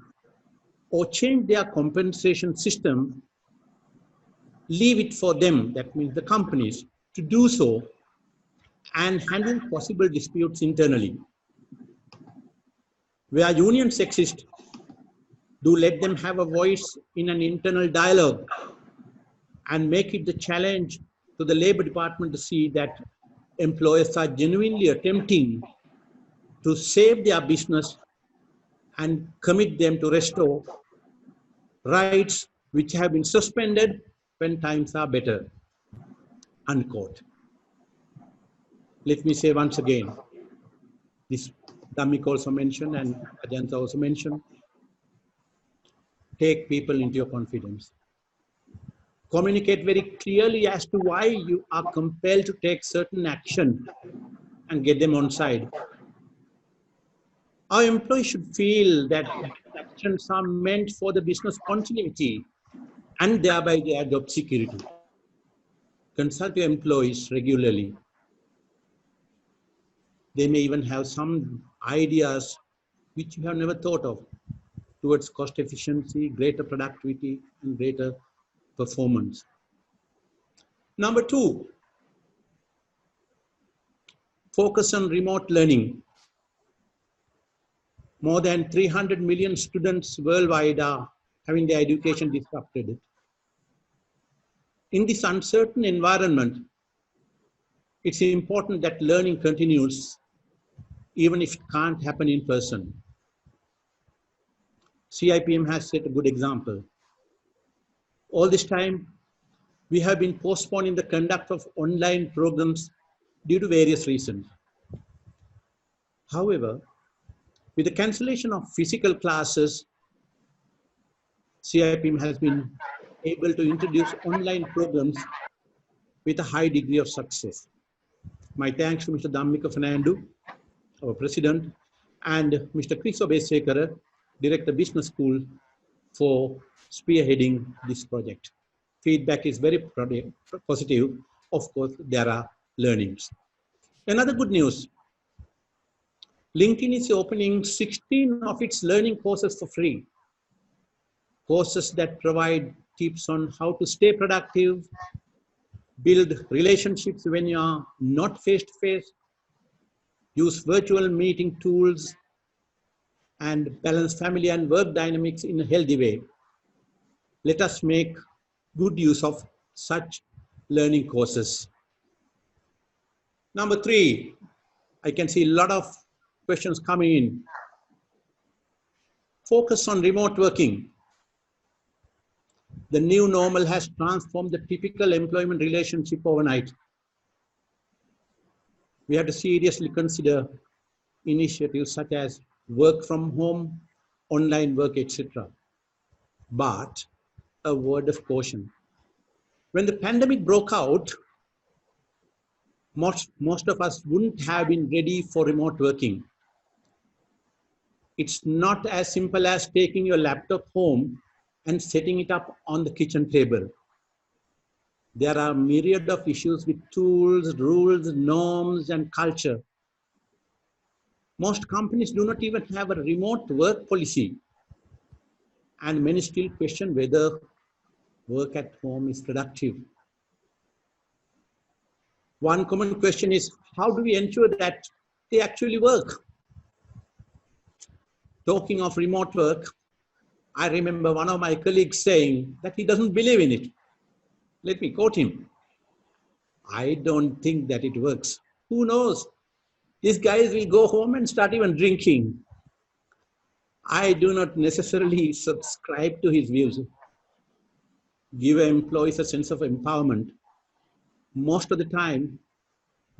or change their compensation system, leave it for them, that means the companies, to do so and handle possible disputes internally. Where unions exist, do let them have a voice in an internal dialogue, and make it the challenge to the Labor Department to see that employers are genuinely attempting to save their business and commit them to restore rights which have been suspended when times are better, unquote. Let me say once again, this Dhammik also mentioned and Ajanta also mentioned, take people into your confidence. Communicate very clearly as to why you are compelled to take certain action and get them on side. Our employees should feel that actions are meant for the business continuity and thereby their job security. Consult your employees regularly. They may even have some ideas which you have never thought of towards cost efficiency, greater productivity, and greater performance. Number 2, focus on remote learning. More than 300 million students worldwide are having their education disrupted. In this uncertain environment, it's important that learning continues, even if it can't happen in person. CIPM has set a good example. All this time, we have been postponing the conduct of online programs due to various reasons. However, with the cancellation of physical classes, CIPM has been able to introduce online programs with a high degree of success. My thanks to Mr. Dhammika Fernandu, our president, and Mr. Chris Obesekara, Director Business School, for spearheading this project. Feedback is very positive. Of course, there are learnings. Another good news, LinkedIn is opening 16 of its learning courses for free. Courses that provide tips on how to stay productive, build relationships when you are not face-to-face, use virtual meeting tools, and balance family and work dynamics in a healthy way. Let us make good use of such learning courses. Number 3, I can see a lot of questions coming in. Focus on remote working. The new normal has transformed the typical employment relationship overnight. We have to seriously consider initiatives such as work from home, online work, etc. But a word of caution. When the pandemic broke out, most of us wouldn't have been ready for remote working. It's not as simple as taking your laptop home and setting it up on the kitchen table. There are a myriad of issues with tools, rules, norms, and culture. Most companies do not even have a remote work policy, and many still question whether work at home is productive. One common question is, how do we ensure that they actually work? Talking of remote work, I remember one of my colleagues saying that he doesn't believe in it. Let me quote him. I don't think that it works. Who knows? These guys will go home and start even drinking. I do not necessarily subscribe to his views. Give employees a sense of empowerment. Most of the time,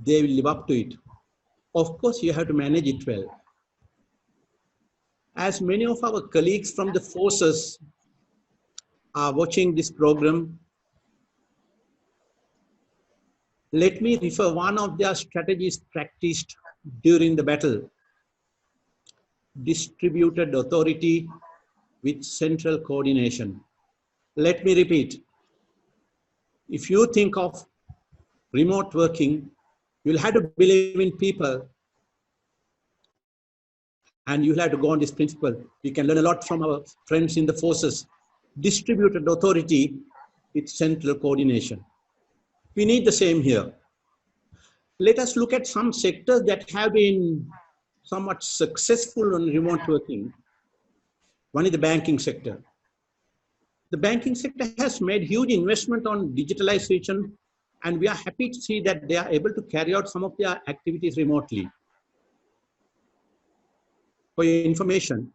they will live up to it. Of course, you have to manage it well. As many of our colleagues from the forces are watching this program, let me refer one of their strategies practiced during the battle. Distributed authority with central coordination. Let me repeat. If you think of remote working, you'll have to believe in people and you'll have to go on this principle. We can learn a lot from our friends in the forces. Distributed authority with central coordination. We need the same here. Let us look at some sectors that have been somewhat successful on remote working. One is the banking sector. The banking sector has made huge investment on digitalization, and we are happy to see that they are able to carry out some of their activities remotely. For your information,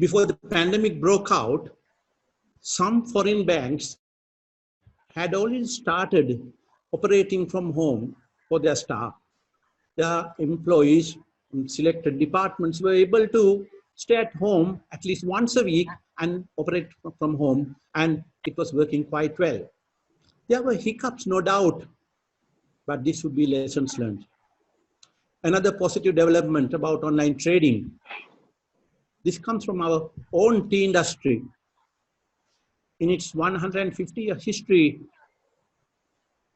before the pandemic broke out, some foreign banks had already started operating from home for their staff. The employees in selected departments were able to stay at home at least once a week and operate from home, and it was working quite well. There were hiccups, no doubt, but this would be lessons learned. Another positive development about online trading. This comes from our own tea industry. In its 150-year history,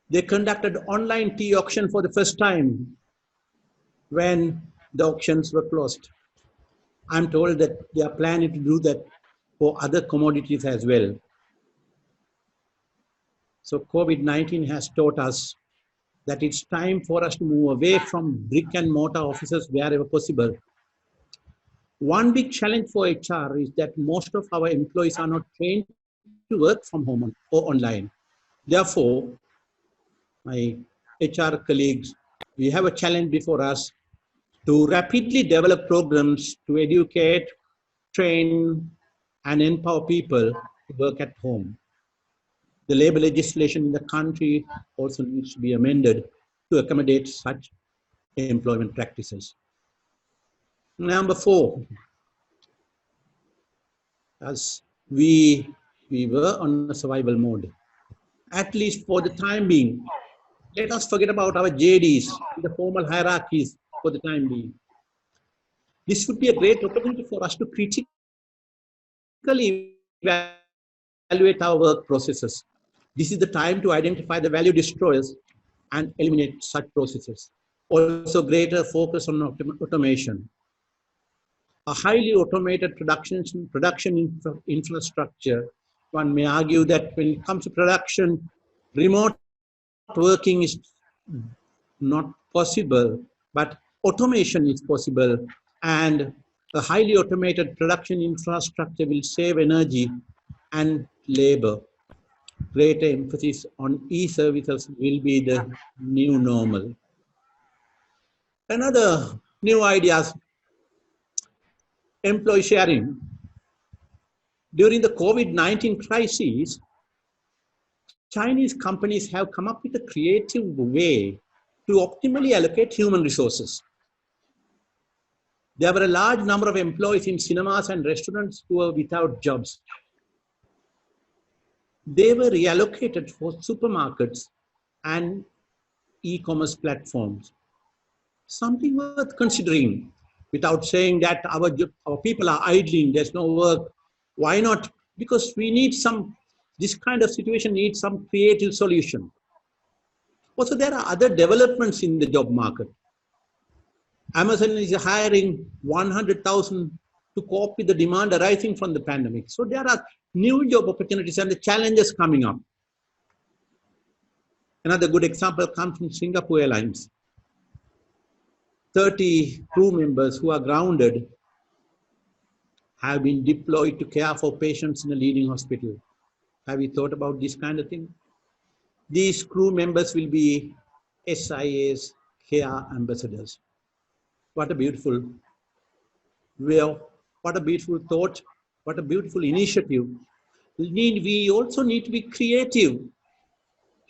they conducted online tea auction for the first time when the auctions were closed. I'm told that they are planning to do that for other commodities as well. So COVID-19 has taught us that it's time for us to move away from brick and mortar offices wherever possible. One big challenge for HR is that most of our employees are not trained to work from home or online. Therefore, my HR colleagues, we have a challenge before us to rapidly develop programs to educate, train, and empower people to work at home. The labor legislation in the country also needs to be amended to accommodate such employment practices. Number 4, as we were on a survival mode, at least for the time being, let us forget about our JDs, the formal hierarchies for the time being. This would be a great opportunity for us to critically evaluate our work processes. This is the time to identify the value destroyers and eliminate such processes. Also, greater focus on automation. A highly automated production infrastructure, one may argue that when it comes to production, remote working is not possible, but automation is possible, and a highly automated production infrastructure will save energy and labor. Greater emphasis on e-services will be the new normal. Another new ideas, employee sharing. During the COVID-19 crisis, Chinese companies have come up with a creative way to optimally allocate human resources. There were a large number of employees in cinemas and restaurants who were without jobs. They were reallocated for supermarkets and e-commerce platforms. Something worth considering, without saying that our people are idling, there's no work. Why not? Because we need this kind of situation needs some creative solution. Also, there are other developments in the job market. Amazon is hiring 100,000 to cope with the demand arising from the pandemic. So there are new job opportunities and the challenges coming up. Another good example comes from Singapore Airlines. 30 crew members who are grounded have been deployed to care for patients in a leading hospital. Have you thought about this kind of thing? These crew members will be SIA's care ambassadors. What a beautiful what a beautiful thought, what a beautiful initiative. We also need to be creative.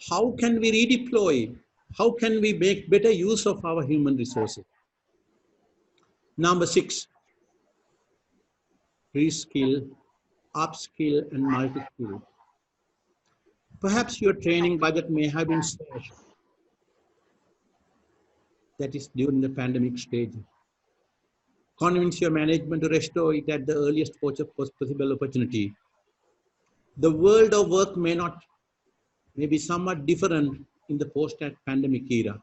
How can we redeploy? How can we make better use of our human resources? Number 6, reskill, upskill, and multi-skill. Perhaps your training budget may have been slashed. That is during the pandemic stage. Convince your management to restore it at the earliest possible opportunity. The world of work may be somewhat different in the post-pandemic era.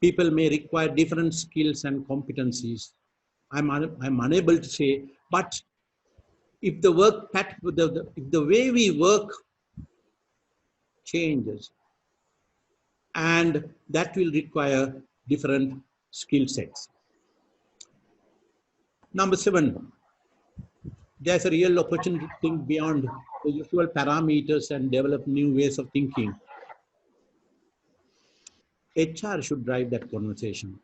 People may require different skills and competencies. I'm unable to say, but if the if the way we work changes, and that will require different skill sets. Number 7, there's a real opportunity to think beyond the usual parameters and develop new ways of thinking. HR should drive that conversation.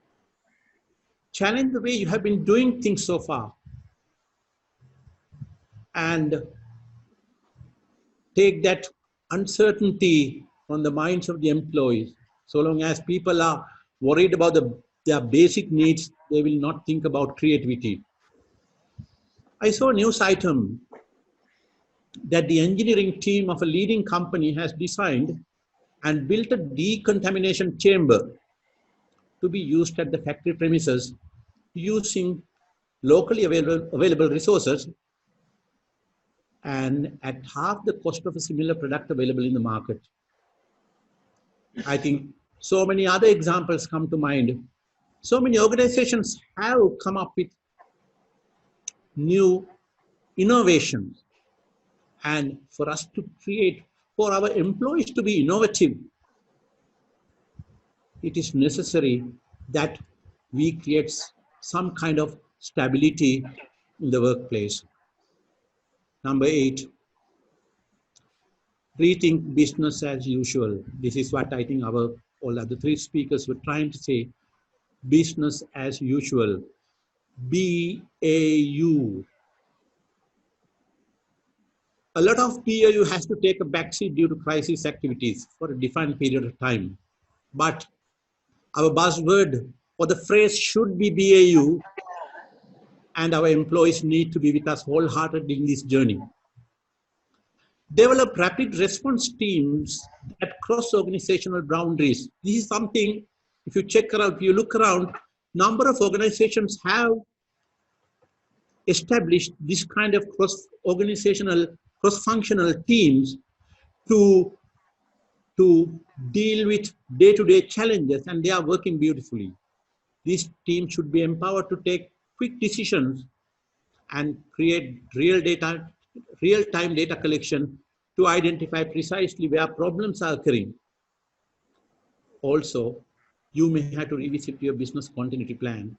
Challenge the way you have been doing things so far. and take that uncertainty on the minds of the employees. So long as people are worried about their basic needs, they will not think about creativity. I saw a news item that the engineering team of a leading company has designed and built a decontamination chamber to be used at the factory premises using locally available resources and at half the cost of a similar product available in the market. I think so many other examples come to mind. So many organizations have come up with new innovations. And for us to create, for our employees to be innovative, it is necessary that we create some kind of stability in the workplace. Number 8, rethink business as usual. This is what I think all other 3 speakers were trying to say. Business as usual. BAU. A lot of BAU has to take a backseat due to crisis activities for a defined period of time. But our buzzword or the phrase should be BAU, and our employees need to be with us wholeheartedly in this journey. Develop rapid response teams that cross organizational boundaries. This is something, if you check around, if you look around, number of organizations have established this kind of cross-organizational, cross-functional teams to deal with day-to-day challenges, and they are working beautifully. These teams should be empowered to take quick decisions and create real-time data collection to identify precisely where problems are occurring. Also, you may have to revisit your business continuity plan.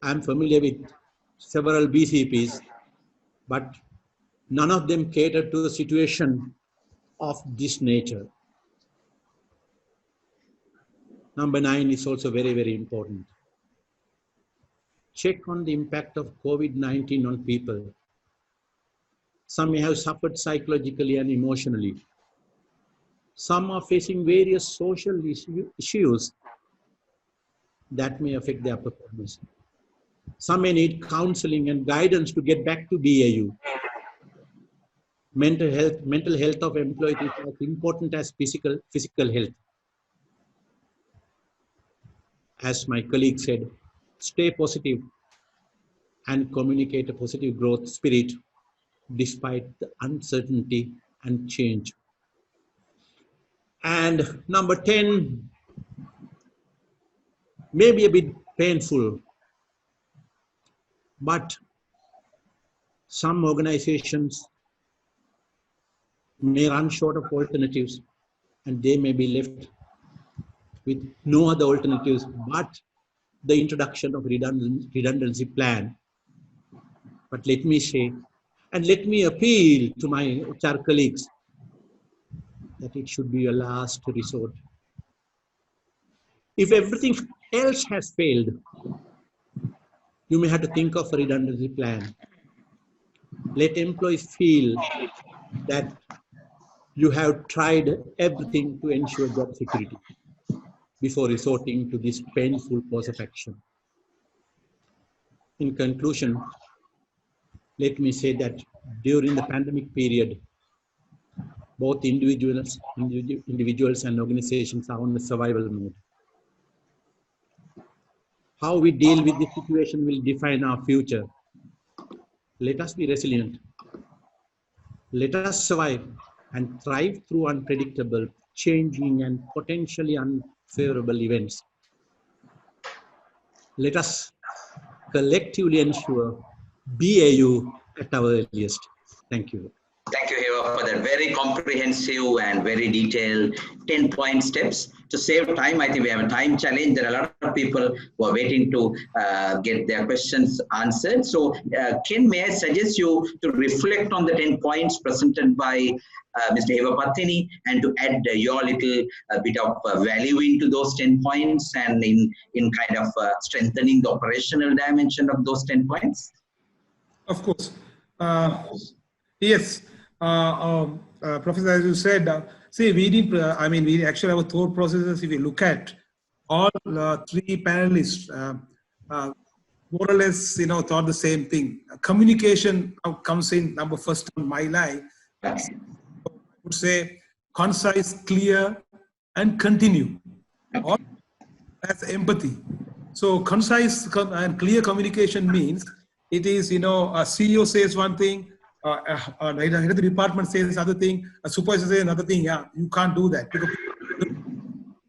I'm familiar with several BCPs, but none of them cater to a situation of this nature. Number 9 is also very, very important. Check on the impact of COVID-19 on people. Some may have suffered psychologically and emotionally. Some are facing various social issues that may affect their performance. Some may need counseling and guidance to get back to BAU. Mental health of employees is as important as physical health. As my colleague said, stay positive and communicate a positive growth spirit despite the uncertainty and change. And number 10, may be a bit painful, but some organizations may run short of alternatives and they may be left with no other alternatives but the introduction of redundancy plan. But let me say, and let me appeal to my HR colleagues that it should be a last resort. If everything else has failed, you may have to think of a redundancy plan. Let employees feel that you have tried everything to ensure job security before resorting to this painful course of action. In conclusion, let me say that during the pandemic period, both individuals and organizations are on the survival mode. How we deal with this situation will define our future. Let us be resilient. Let us survive and thrive through unpredictable, changing, and potentially unfavorable events. Let us collectively ensure BAU at our earliest. Thank you. Thank you, Heva, for that very comprehensive and very detailed 10-point steps. To save time, I think we have a time challenge. There are a lot of people who are waiting to get their questions answered. So, Ken, may I suggest you to reflect on the 10 points presented by Mr. Heva Pathini and to add your little bit of value into those 10 points and in kind of strengthening the operational dimension of those 10 points? Of course. Yes, Professor, as you said, see, we need, we actually have a thought processes. If we look at all three panelists, more or less, thought the same thing. Communication comes in number first on my line. I would say concise, clear, and continue. All as empathy. So concise and clear communication means it is, a CEO says one thing, the department says other thing, a supervisor says another thing. Yeah, you can't do that.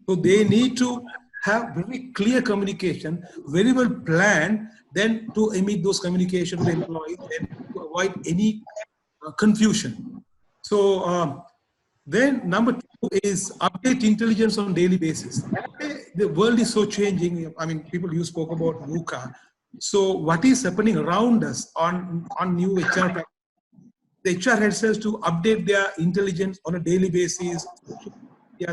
So they need to have very clear communication, very well planned, then to emit those communication to the employees and to avoid any confusion. So then number two is update intelligence on daily basis. The world is so changing. People you spoke about VUCA. So what is happening around us on new HR practices? The HR heads has to update their intelligence on a daily basis,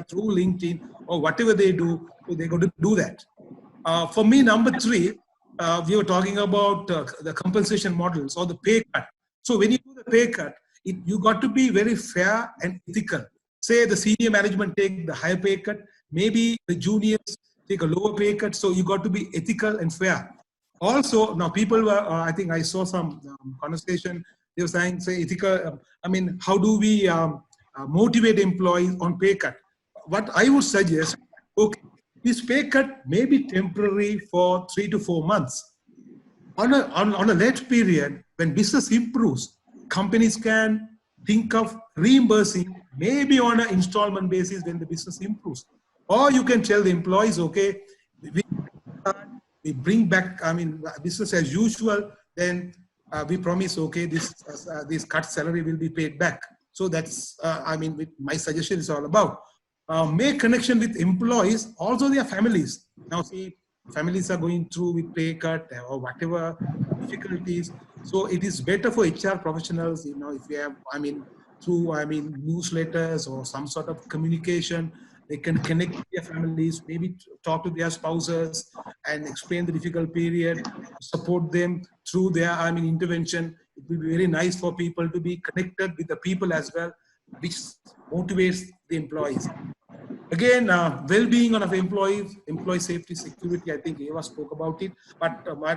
through LinkedIn or whatever they do. So they're going to do that. For me, number three, we were talking about the compensation models or the pay cut. So when you do the pay cut, you got to be very fair and ethical. Say the senior management take the higher pay cut, maybe the juniors take a lower pay cut. So you got to be ethical and fair. Also, now people were, I think I saw some conversation, they were saying, say ethical, how do we motivate employees on pay cut? What I would suggest, okay, this pay cut may be temporary for 3 to 4 months. On a late period, when business improves, companies can think of reimbursing maybe on an installment basis when the business improves. Or you can tell the employees, okay, we bring back, business as usual, then we promise, okay, this cut salary will be paid back. So that's, my suggestion is all about. Make connection with employees, also their families. Now see, families are going through with pay cut or whatever difficulties. So it is better for HR professionals, if you have, through, newsletters or some sort of communication, they can connect with their families, maybe talk to their spouses and explain the difficult period, support them through their, intervention. It will be very nice for people to be connected with the people as well, which motivates the employees. Again, well-being of employees, employee safety, security, I think Eva spoke about it, but my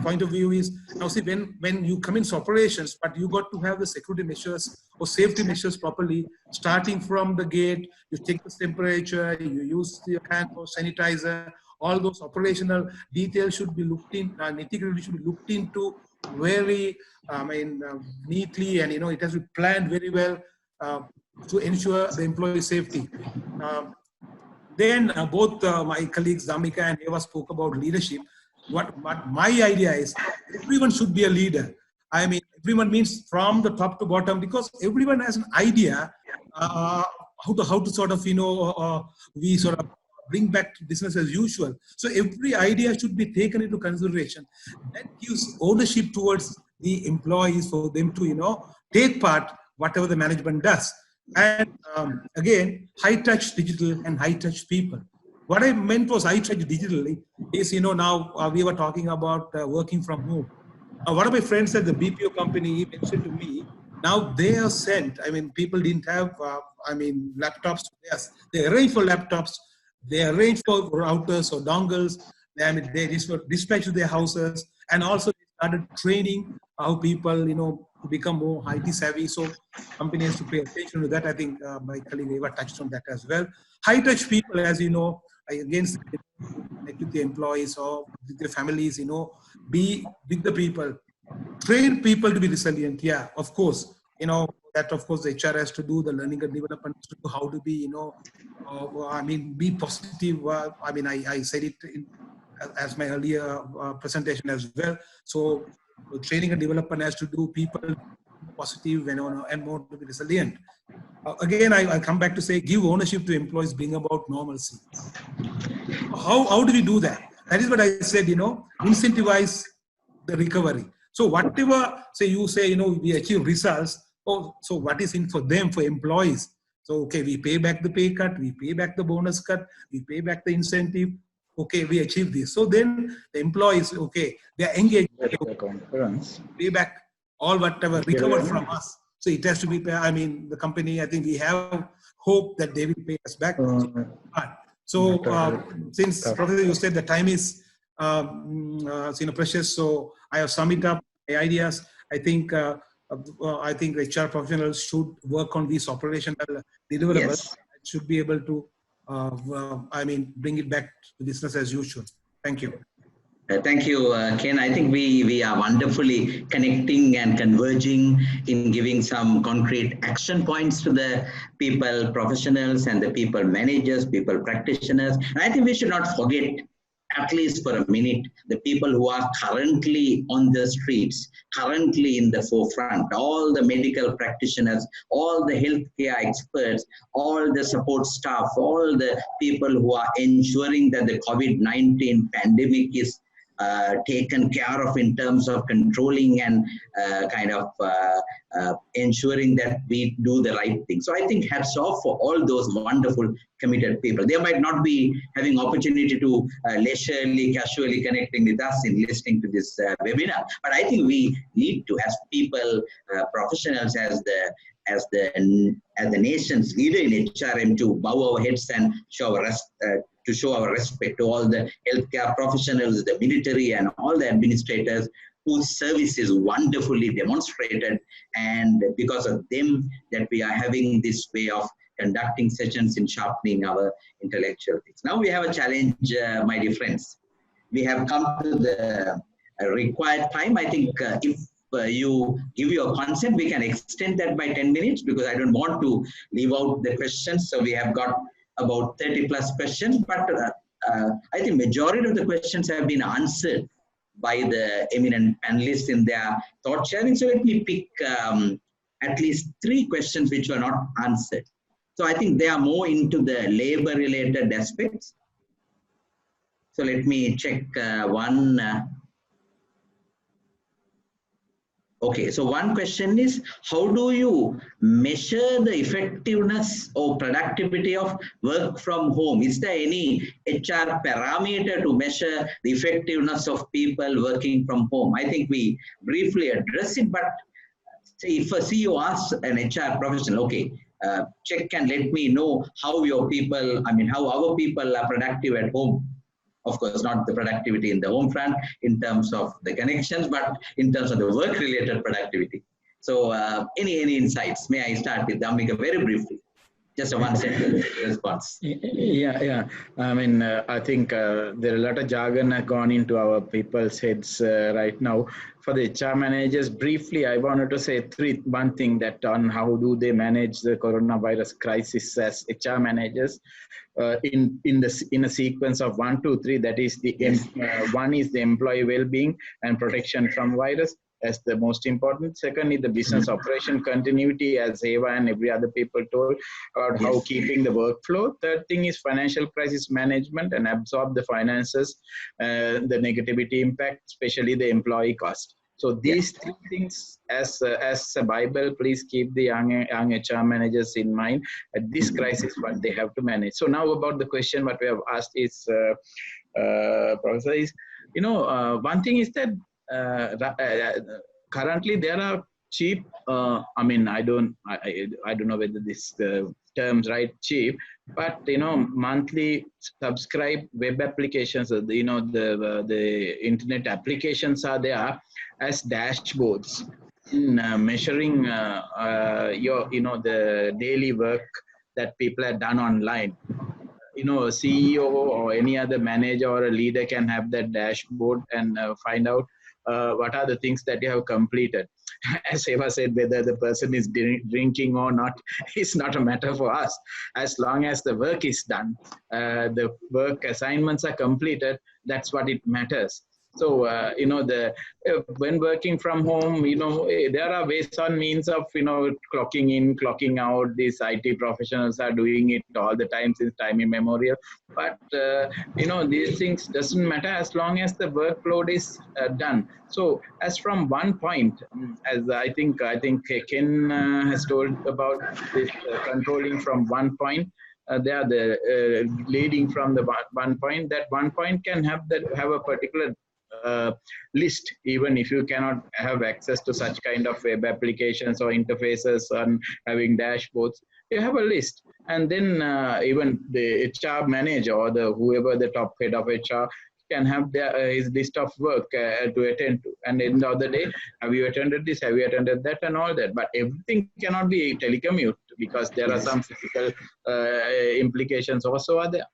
point of view is, now see, when you commence operations, but you got to have the security measures or safety measures properly, starting from the gate, you take the temperature, you use your hand for sanitizer, all those operational details should be looked in, nitty-gritty should be looked into very, neatly, and it has to be planned very well to ensure the employee safety. Then both my colleagues Damika and Eva spoke about leadership. What my idea is, everyone should be a leader. Everyone means from the top to bottom, because everyone has an idea how to sort of, we sort of bring back business as usual. So every idea should be taken into consideration. That gives ownership towards the employees for them to, take part whatever the management does. And again, high-touch digital and high-touch people. What I meant was high-touch digitally is, now we were talking about working from home. One of my friends at the BPO company, he mentioned to me, now they are sent, people didn't have, laptops. Yes, they arrange for laptops, they arrange for routers or dongles, they dispatch to their houses, and also they started training how people, to become more IT savvy. So companies to pay attention to that. I think my colleague Eva touched on that as well. High touch people, as you know, against connect with the employees or with their families, be with the people, train people to be resilient. Yeah, of course, that of course the HR has to do, the learning and development to do how to be, be positive. I said it as my earlier presentation as well. So training and development has to do people positive and more to be resilient. Again, I come back to say, give ownership to employees, bring about normalcy. How do we do that? That is what I said, incentivize the recovery. So whatever, we achieve results, so what is in for them, for employees? So, okay, we pay back the pay cut, we pay back the bonus cut, we pay back the incentive. okay, we achieved this. So then the employees, okay, they are engaged, The conference. pay back all whatever recovered from us. So it has to be, I mean, the company, I think we have hope that they will pay us back. So since Professor, you said the time is precious, so I have summed up my ideas. I think HR professionals should work on these operational deliverables. Yes. Should be able to, bring it back to business as usual. Thank you. Thank you, Ken. I think we are wonderfully connecting and converging in giving some concrete action points to the people professionals and the people managers, people practitioners. And I think we should not forget, at least for a minute, the people who are currently on the streets, currently in the forefront, all the medical practitioners, all the healthcare experts, all the support staff, all the people who are ensuring that the COVID-19 pandemic is taken care of in terms of controlling and ensuring that we do the right thing. So I think hats off for all those wonderful committed people. They might not be having opportunity to leisurely, casually connecting with us in listening to this webinar, but I think we need to, as people, professionals, as the nation's leader in HRM, to bow our heads and show our respect to all the healthcare professionals, the military, and all the administrators whose service is wonderfully demonstrated, and because of them that we are having this way of conducting sessions in sharpening our intellectual things. Now we have a challenge, my dear friends. We have come to the required time. I think if you give your consent, we can extend that by 10 minutes because I don't want to leave out the questions. So we have got about 30 plus questions, but I think majority of the questions have been answered by the eminent panelists in their thought sharing. So let me pick at least 3 questions which were not answered. So I think they are more into the labor related aspects. So let me check one. Okay, so one question is, how do you measure the effectiveness or productivity of work from home? Is there any HR parameter to measure the effectiveness of people working from home? I think we briefly address it, but say if a CEO asks an HR professional, okay, check and let me know how your people, how our people are productive at home. Of course, not the productivity in the home front in terms of the connections, but in terms of the work-related productivity. So any insights? May I start with Dhammika very briefly? Just a one-sentence response. Yeah. I think there are a lot of jargon that gone into our people's heads right now. For the HR managers, briefly, I wanted to say one thing that on how do they manage the coronavirus crisis as HR managers in a sequence of 1, 2, 3. That is one is the employee well-being and protection from virus. That's the most important. Second is the business operation continuity, as Eva and every other people told about how keeping the workflow. Third thing is financial crisis management and absorb the finances, the negativity impact, especially the employee cost. So these 3 things, as a Bible, please keep the young HR managers in mind at this crisis what they have to manage. So now about the question what we have asked is, Professor, is one thing is that currently there are cheap. I don't know whether this terms right, cheap, but monthly subscribe web applications. The internet applications are there as dashboards in measuring the daily work that people have done online. A CEO or any other manager or a leader can have that dashboard and find out what are the things that you have completed. As Eva said, whether the person is drinking or not is not a matter for us. As long as the work is done, the work assignments are completed, that's what it matters. So, when working from home, there are ways and means of, clocking in, clocking out. These IT professionals are doing it all the time since time immemorial. But, these things doesn't matter as long as the workload is done. So, as from one point, as I think Ken has told about this controlling from one point, they are the leading from the one point. That one point can have a particular list, even if you cannot have access to such kind of web applications or interfaces and having dashboards. You have a list, and then even the HR manager or whoever the top head of HR can have his list of work to attend to. And in the other day, have you attended this? Have you attended that? And all that. But everything cannot be telecommute, because there are some physical implications also are there.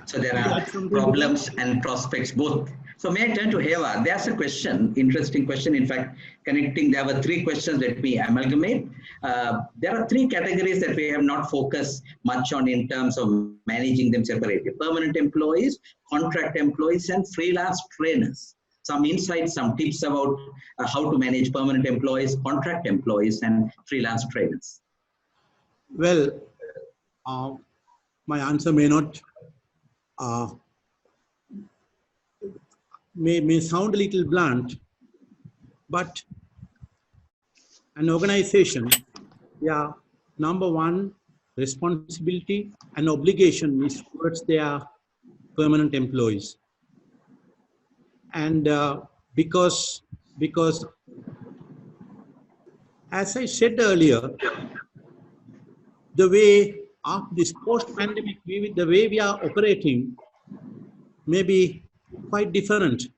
So there are problems and prospects both. So may I turn to Heva? There's a question, interesting question. In fact, connecting, there were three questions. Let me amalgamate. There are three categories that we have not focused much on in terms of managing them separately: permanent employees, contract employees, and freelance trainers. Some insights, some tips about how to manage permanent employees, contract employees, and freelance trainers. Well, my answer may not may sound a little blunt, but an organization, number one responsibility and obligation is towards their permanent employees. And because as I said earlier, the way after this post-pandemic, the way we are operating may be quite different,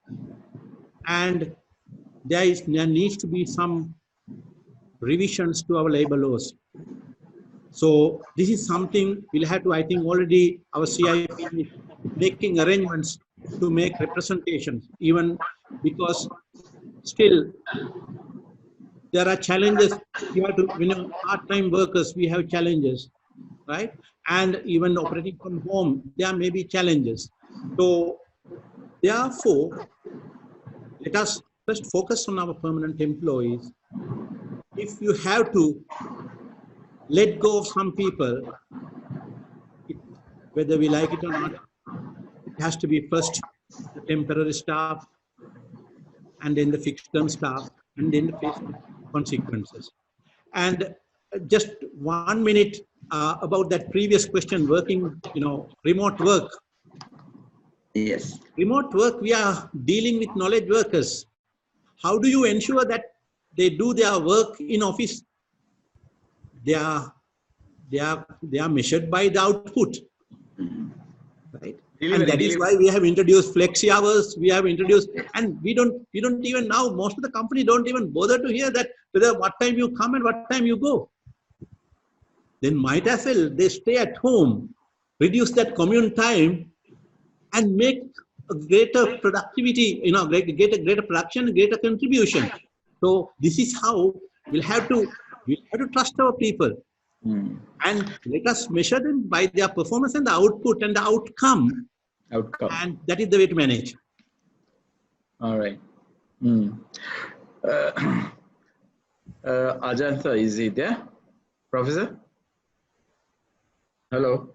and there needs to be some revisions to our labor laws. So this is something we'll have to, I think already our CIP is making arrangements to make representations, even because still there are challenges. You have to, part-time workers, we have challenges, right? And even operating from home, there may be challenges. So therefore, let us first focus on our permanent employees. If you have to let go of some people, whether we like it or not, it has to be first the temporary staff, and then the fixed term staff, and then the face consequences. And just 1 minute about that previous question, working, remote work. Yes. Remote work, we are dealing with knowledge workers. How do you ensure that they do their work in office? They are measured by the output, right? And that is why we have introduced flexi hours. We have introduced, and we don't even now. Most of the company don't even bother to hear that whether what time you come and what time you go. Then might as well they stay at home, reduce that commute time, and make a greater productivity, get a greater production, greater contribution. So this is how we'll have to trust our people, and let us measure them by their performance and the output and the outcome. And that is the way to manage. All right. Ajanta, is he there? Professor? Hello.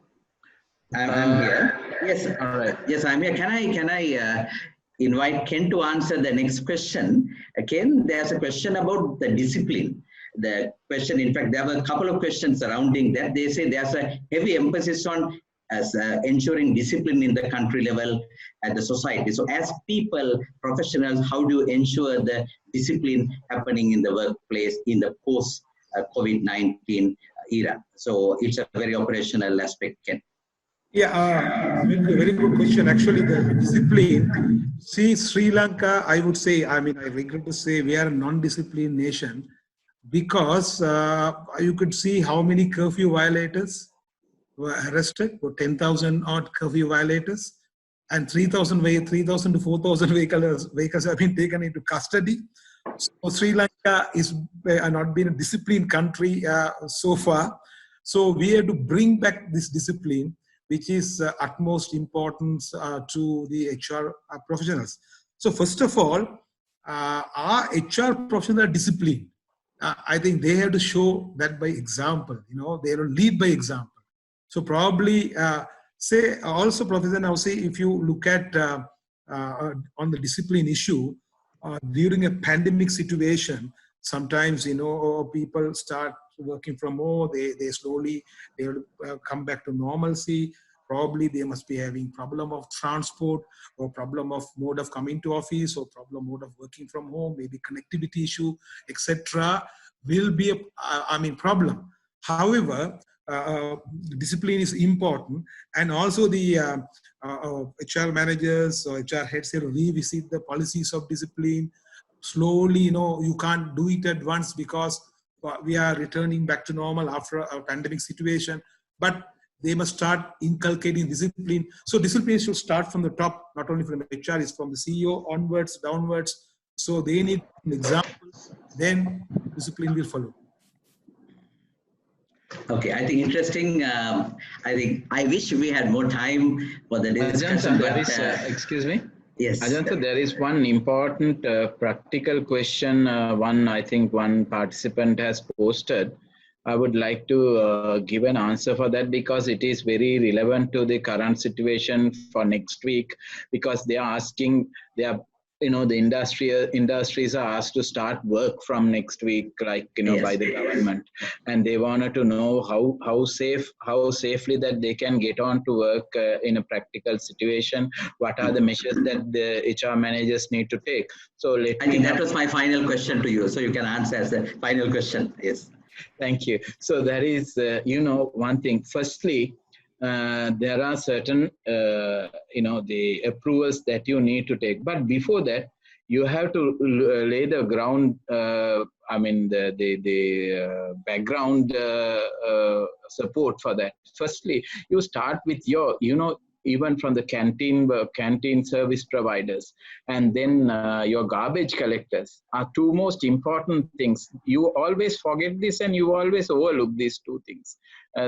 I'm here. Yes. All right. Yes, I'm here. Can I invite Ken to answer the next question? Ken, there's a question about the discipline. The question, in fact, there were a couple of questions surrounding that. They say there's a heavy emphasis on ensuring discipline in the country level at the society. So as people, professionals, how do you ensure the discipline happening in the workplace in the post-COVID-19 era? So it's a very operational aspect, Ken. Yeah, very good question. Actually, the discipline, see, Sri Lanka, I would say, I regret to say we are a non-disciplined nation, because you could see how many curfew violators were arrested, for 10,000 odd curfew violators, and 3,000 to 4,000 vehicles have been taken into custody. So Sri Lanka is not been a disciplined country so far. So we have to bring back this discipline, which is utmost importance to the HR professionals. So first of all, our HR professionals are disciplined. I think they have to show that by example. They have to lead by example. So probably say also, Professor, now say if you look at on the discipline issue during a pandemic situation, sometimes people start working from home, they slowly, they will come back to normalcy. Probably they must be having problem of transport, or problem of mode of coming to office, or problem mode of working from home, maybe connectivity issue, etc. will be a problem. However, discipline is important, and also the HR managers or HR heads will revisit the policies of discipline slowly. You can't do it at once, because we are returning back to normal after a pandemic situation, but they must start inculcating discipline. So discipline should start from the top, not only from HR, it's from the CEO onwards, downwards. So they need an example, then discipline will follow. Okay, I think interesting. I wish we had more time for the discussion. Ajanta, excuse me. Yes. Ajanta, there is one important practical question. One participant has posted. I would like to give an answer for that, because it is very relevant to the current situation for next week, because they are asking, the industries are asked to start work from next week, like, Yes. by the government, and they wanted to know how safely that they can get on to work in a practical situation. What are the measures that the HR managers need to take? So I think that was my final question to you, so you can answer as the final question. Yes. Thank you. So there is, one thing. Firstly, there are certain, the approvals that you need to take. But before that, you have to lay the ground, the background support for that. Firstly, you start with your, even from the canteen service providers, and then your garbage collectors are two most important things. You always forget this, and you always overlook these two things.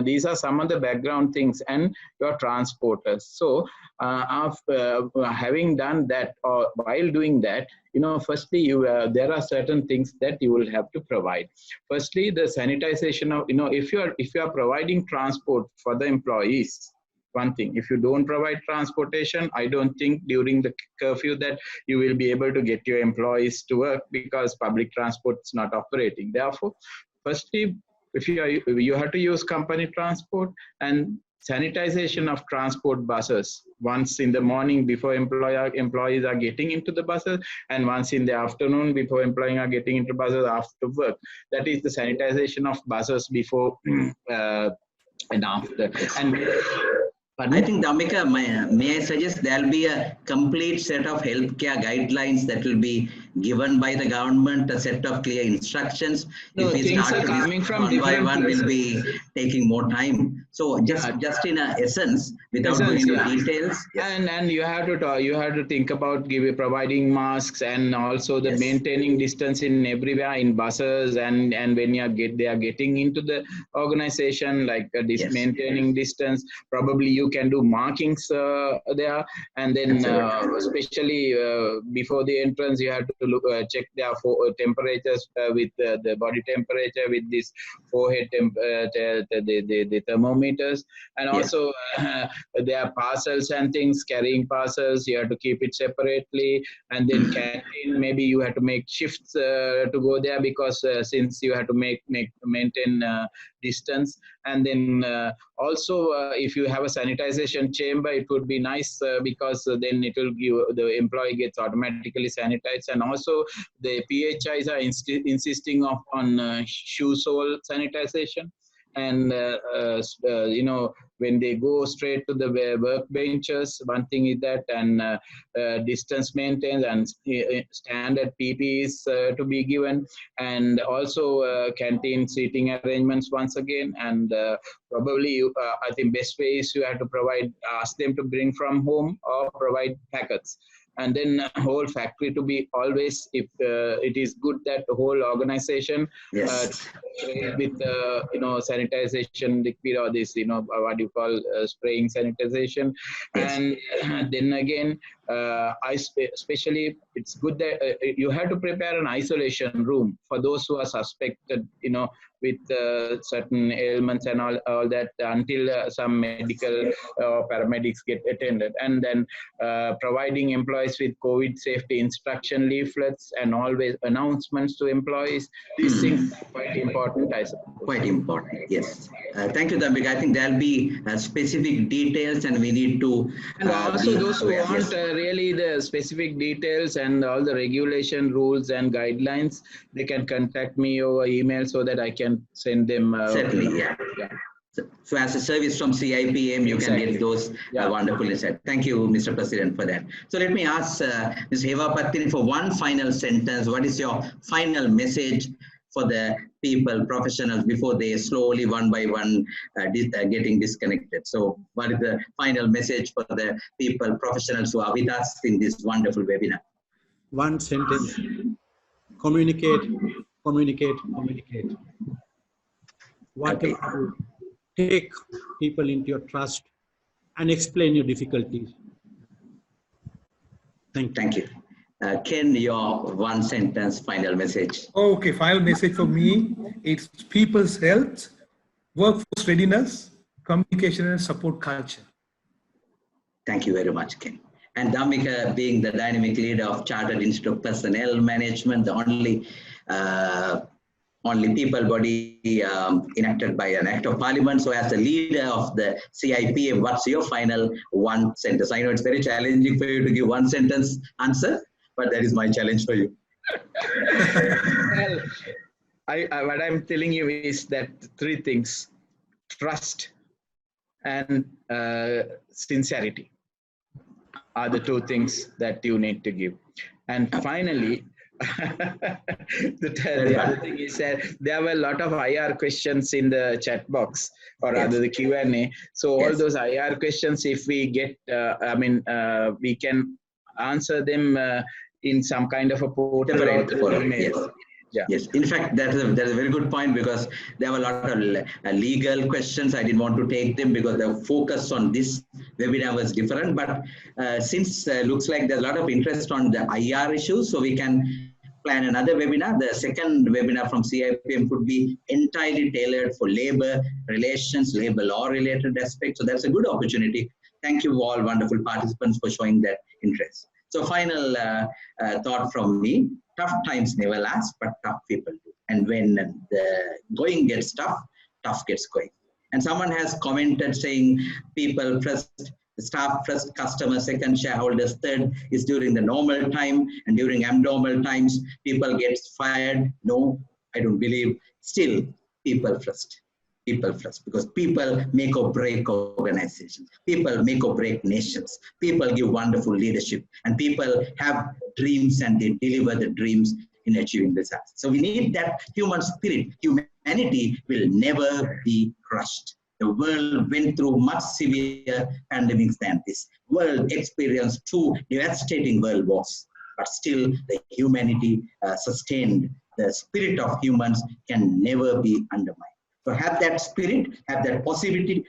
These are some of the background things, and your transporters. So after having done that, or while doing that, firstly, there are certain things that you will have to provide. Firstly, the sanitization of, if you are providing transport for the employees, one thing. If you don't provide transportation, I don't think during the curfew that you will be able to get your employees to work, because public transport is not operating. Therefore, firstly, if you have to use company transport, and sanitization of transport buses once in the morning before employees are getting into the buses, and once in the afternoon before employees are getting into buses after work. That is the sanitization of buses before and after. And I think, Damika, may I suggest there'll be a complete set of healthcare guidelines that will be given by the government, a set of clear instructions. No, if we things start are coming from one by one, places. will be taking more time. So just in a essence, without going into details. Yes. And you have to think about providing masks, and also the maintaining distance in everywhere, in buses, and when they are getting into the organization, like maintaining distance. Probably you can do markings there, and then especially before the entrance, you have to check their temperatures with the body temperature with this forehead the thermometers, and also their parcels and things, carrying parcels, you have to keep it separately. And then canteen, maybe you have to make shifts to go there, because since you have to maintain distance. And then also if you have a sanitization chamber, it would be nice, because then it will give the employee gets automatically sanitized. And also the PHIs are insisting on shoe sole sanitization. And when they go straight to the workbenches, one thing is that, and distance maintained, and standard PPEs to be given, and also canteen seating arrangements once again. And probably I think best way is you have to ask them to bring from home, or provide packets. And then whole factory to be always, if it is good that the whole organization with sanitization liquid, or this what you call spraying sanitization. And then again especially it's good that you have to prepare an isolation room for those who are suspected, with certain ailments and all that, until some medical paramedics get attended, and then providing employees with COVID safety instruction leaflets and always announcements to employees. These things are quite important, I suppose. Quite important, yes. Thank you, Dambika. I think there'll be specific details, and we need to. And also, those who want really the specific details and all the regulation rules and guidelines, they can contact me over email so that I can send them. Certainly, yeah. So as a service from CIPM, you can get those wonderful insights. Thank you, Mr. President, for that. So let me ask Ms. Heva Patini for one final sentence. What is your final message for the people, professionals, before they slowly, one by one, getting disconnected? So what is the final message for the people, professionals who are with us in this wonderful webinar? One sentence: communicate, communicate, communicate. Whatever you do, take people into your trust and explain your difficulties. Thank you. Thank you. Ken, your one sentence final message. Okay, final message for me, it's people's health, workforce readiness, communication and support culture. Thank you very much, Ken. And Dhammika, being the dynamic leader of Chartered Institute of Personnel Management, the only people body enacted by an act of parliament. So as the leader of the CIPM, what's your final one sentence? I know it's very challenging for you to give one sentence answer, but that is my challenge for you. Well, what I'm telling you is that three things: trust and sincerity are the two things that you need to give. And finally, the other thing is that there were a lot of IR questions in the chat box, or rather the Q&A. So all those IR questions, if we get, we can answer them in some kind of a portal. Yes. In fact, that's a very good point, because there were a lot of legal questions. I didn't want to take them because the focus on this webinar was different. But since looks like there's a lot of interest on the IR issues, so we can plan another webinar. The second webinar from CIPM could be entirely tailored for labor relations, labor law related aspects. So that's a good opportunity. Thank you all wonderful participants for showing that interest. So final thought from me: tough times never last, but tough people do. And when the going gets tough, tough gets going. And someone has commented saying people first, staff first, customer second, shareholders third is during the normal time, and during abnormal times, people get fired. No, I don't believe. Still, people first. People first, because people make or break organizations, people make or break nations, people give wonderful leadership, and people have dreams and they deliver the dreams in achieving results. So we need that human spirit. Humanity will never be crushed. The world went through much severe pandemics than this. World experienced 2 devastating world wars, but still the humanity sustained. The spirit of humans can never be undermined. So have that spirit, have that positivity,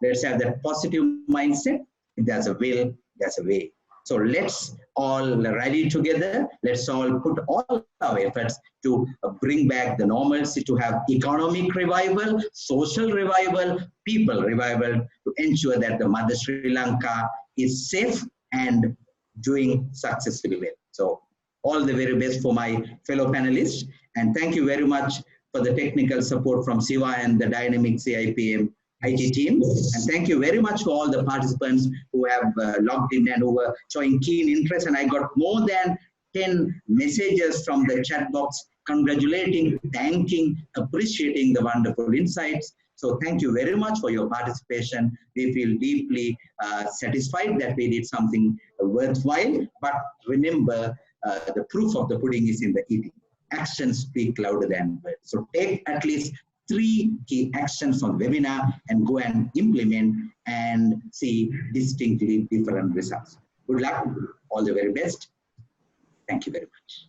Let's have that positive mindset. If there's a will, there's a way. So let's all rally together. Let's all put all our efforts to bring back the normalcy, to have economic revival, social revival, people revival, to ensure that the Mother Sri Lanka is safe and doing successfully well. So all the very best for my fellow panelists. And thank you very much for the technical support from Siva and the dynamic CIPM IT team. And thank you very much for all the participants who have logged in and who were showing keen interest. And I got more than 10 messages from the chat box congratulating, thanking, appreciating the wonderful insights. So thank you very much for your participation. We feel deeply satisfied that we did something worthwhile. But remember, the proof of the pudding is in the eating. Actions speak louder than words. So take at least 3 key actions from the webinar and go and implement and see distinctly different results. Good luck. All the very best. Thank you very much.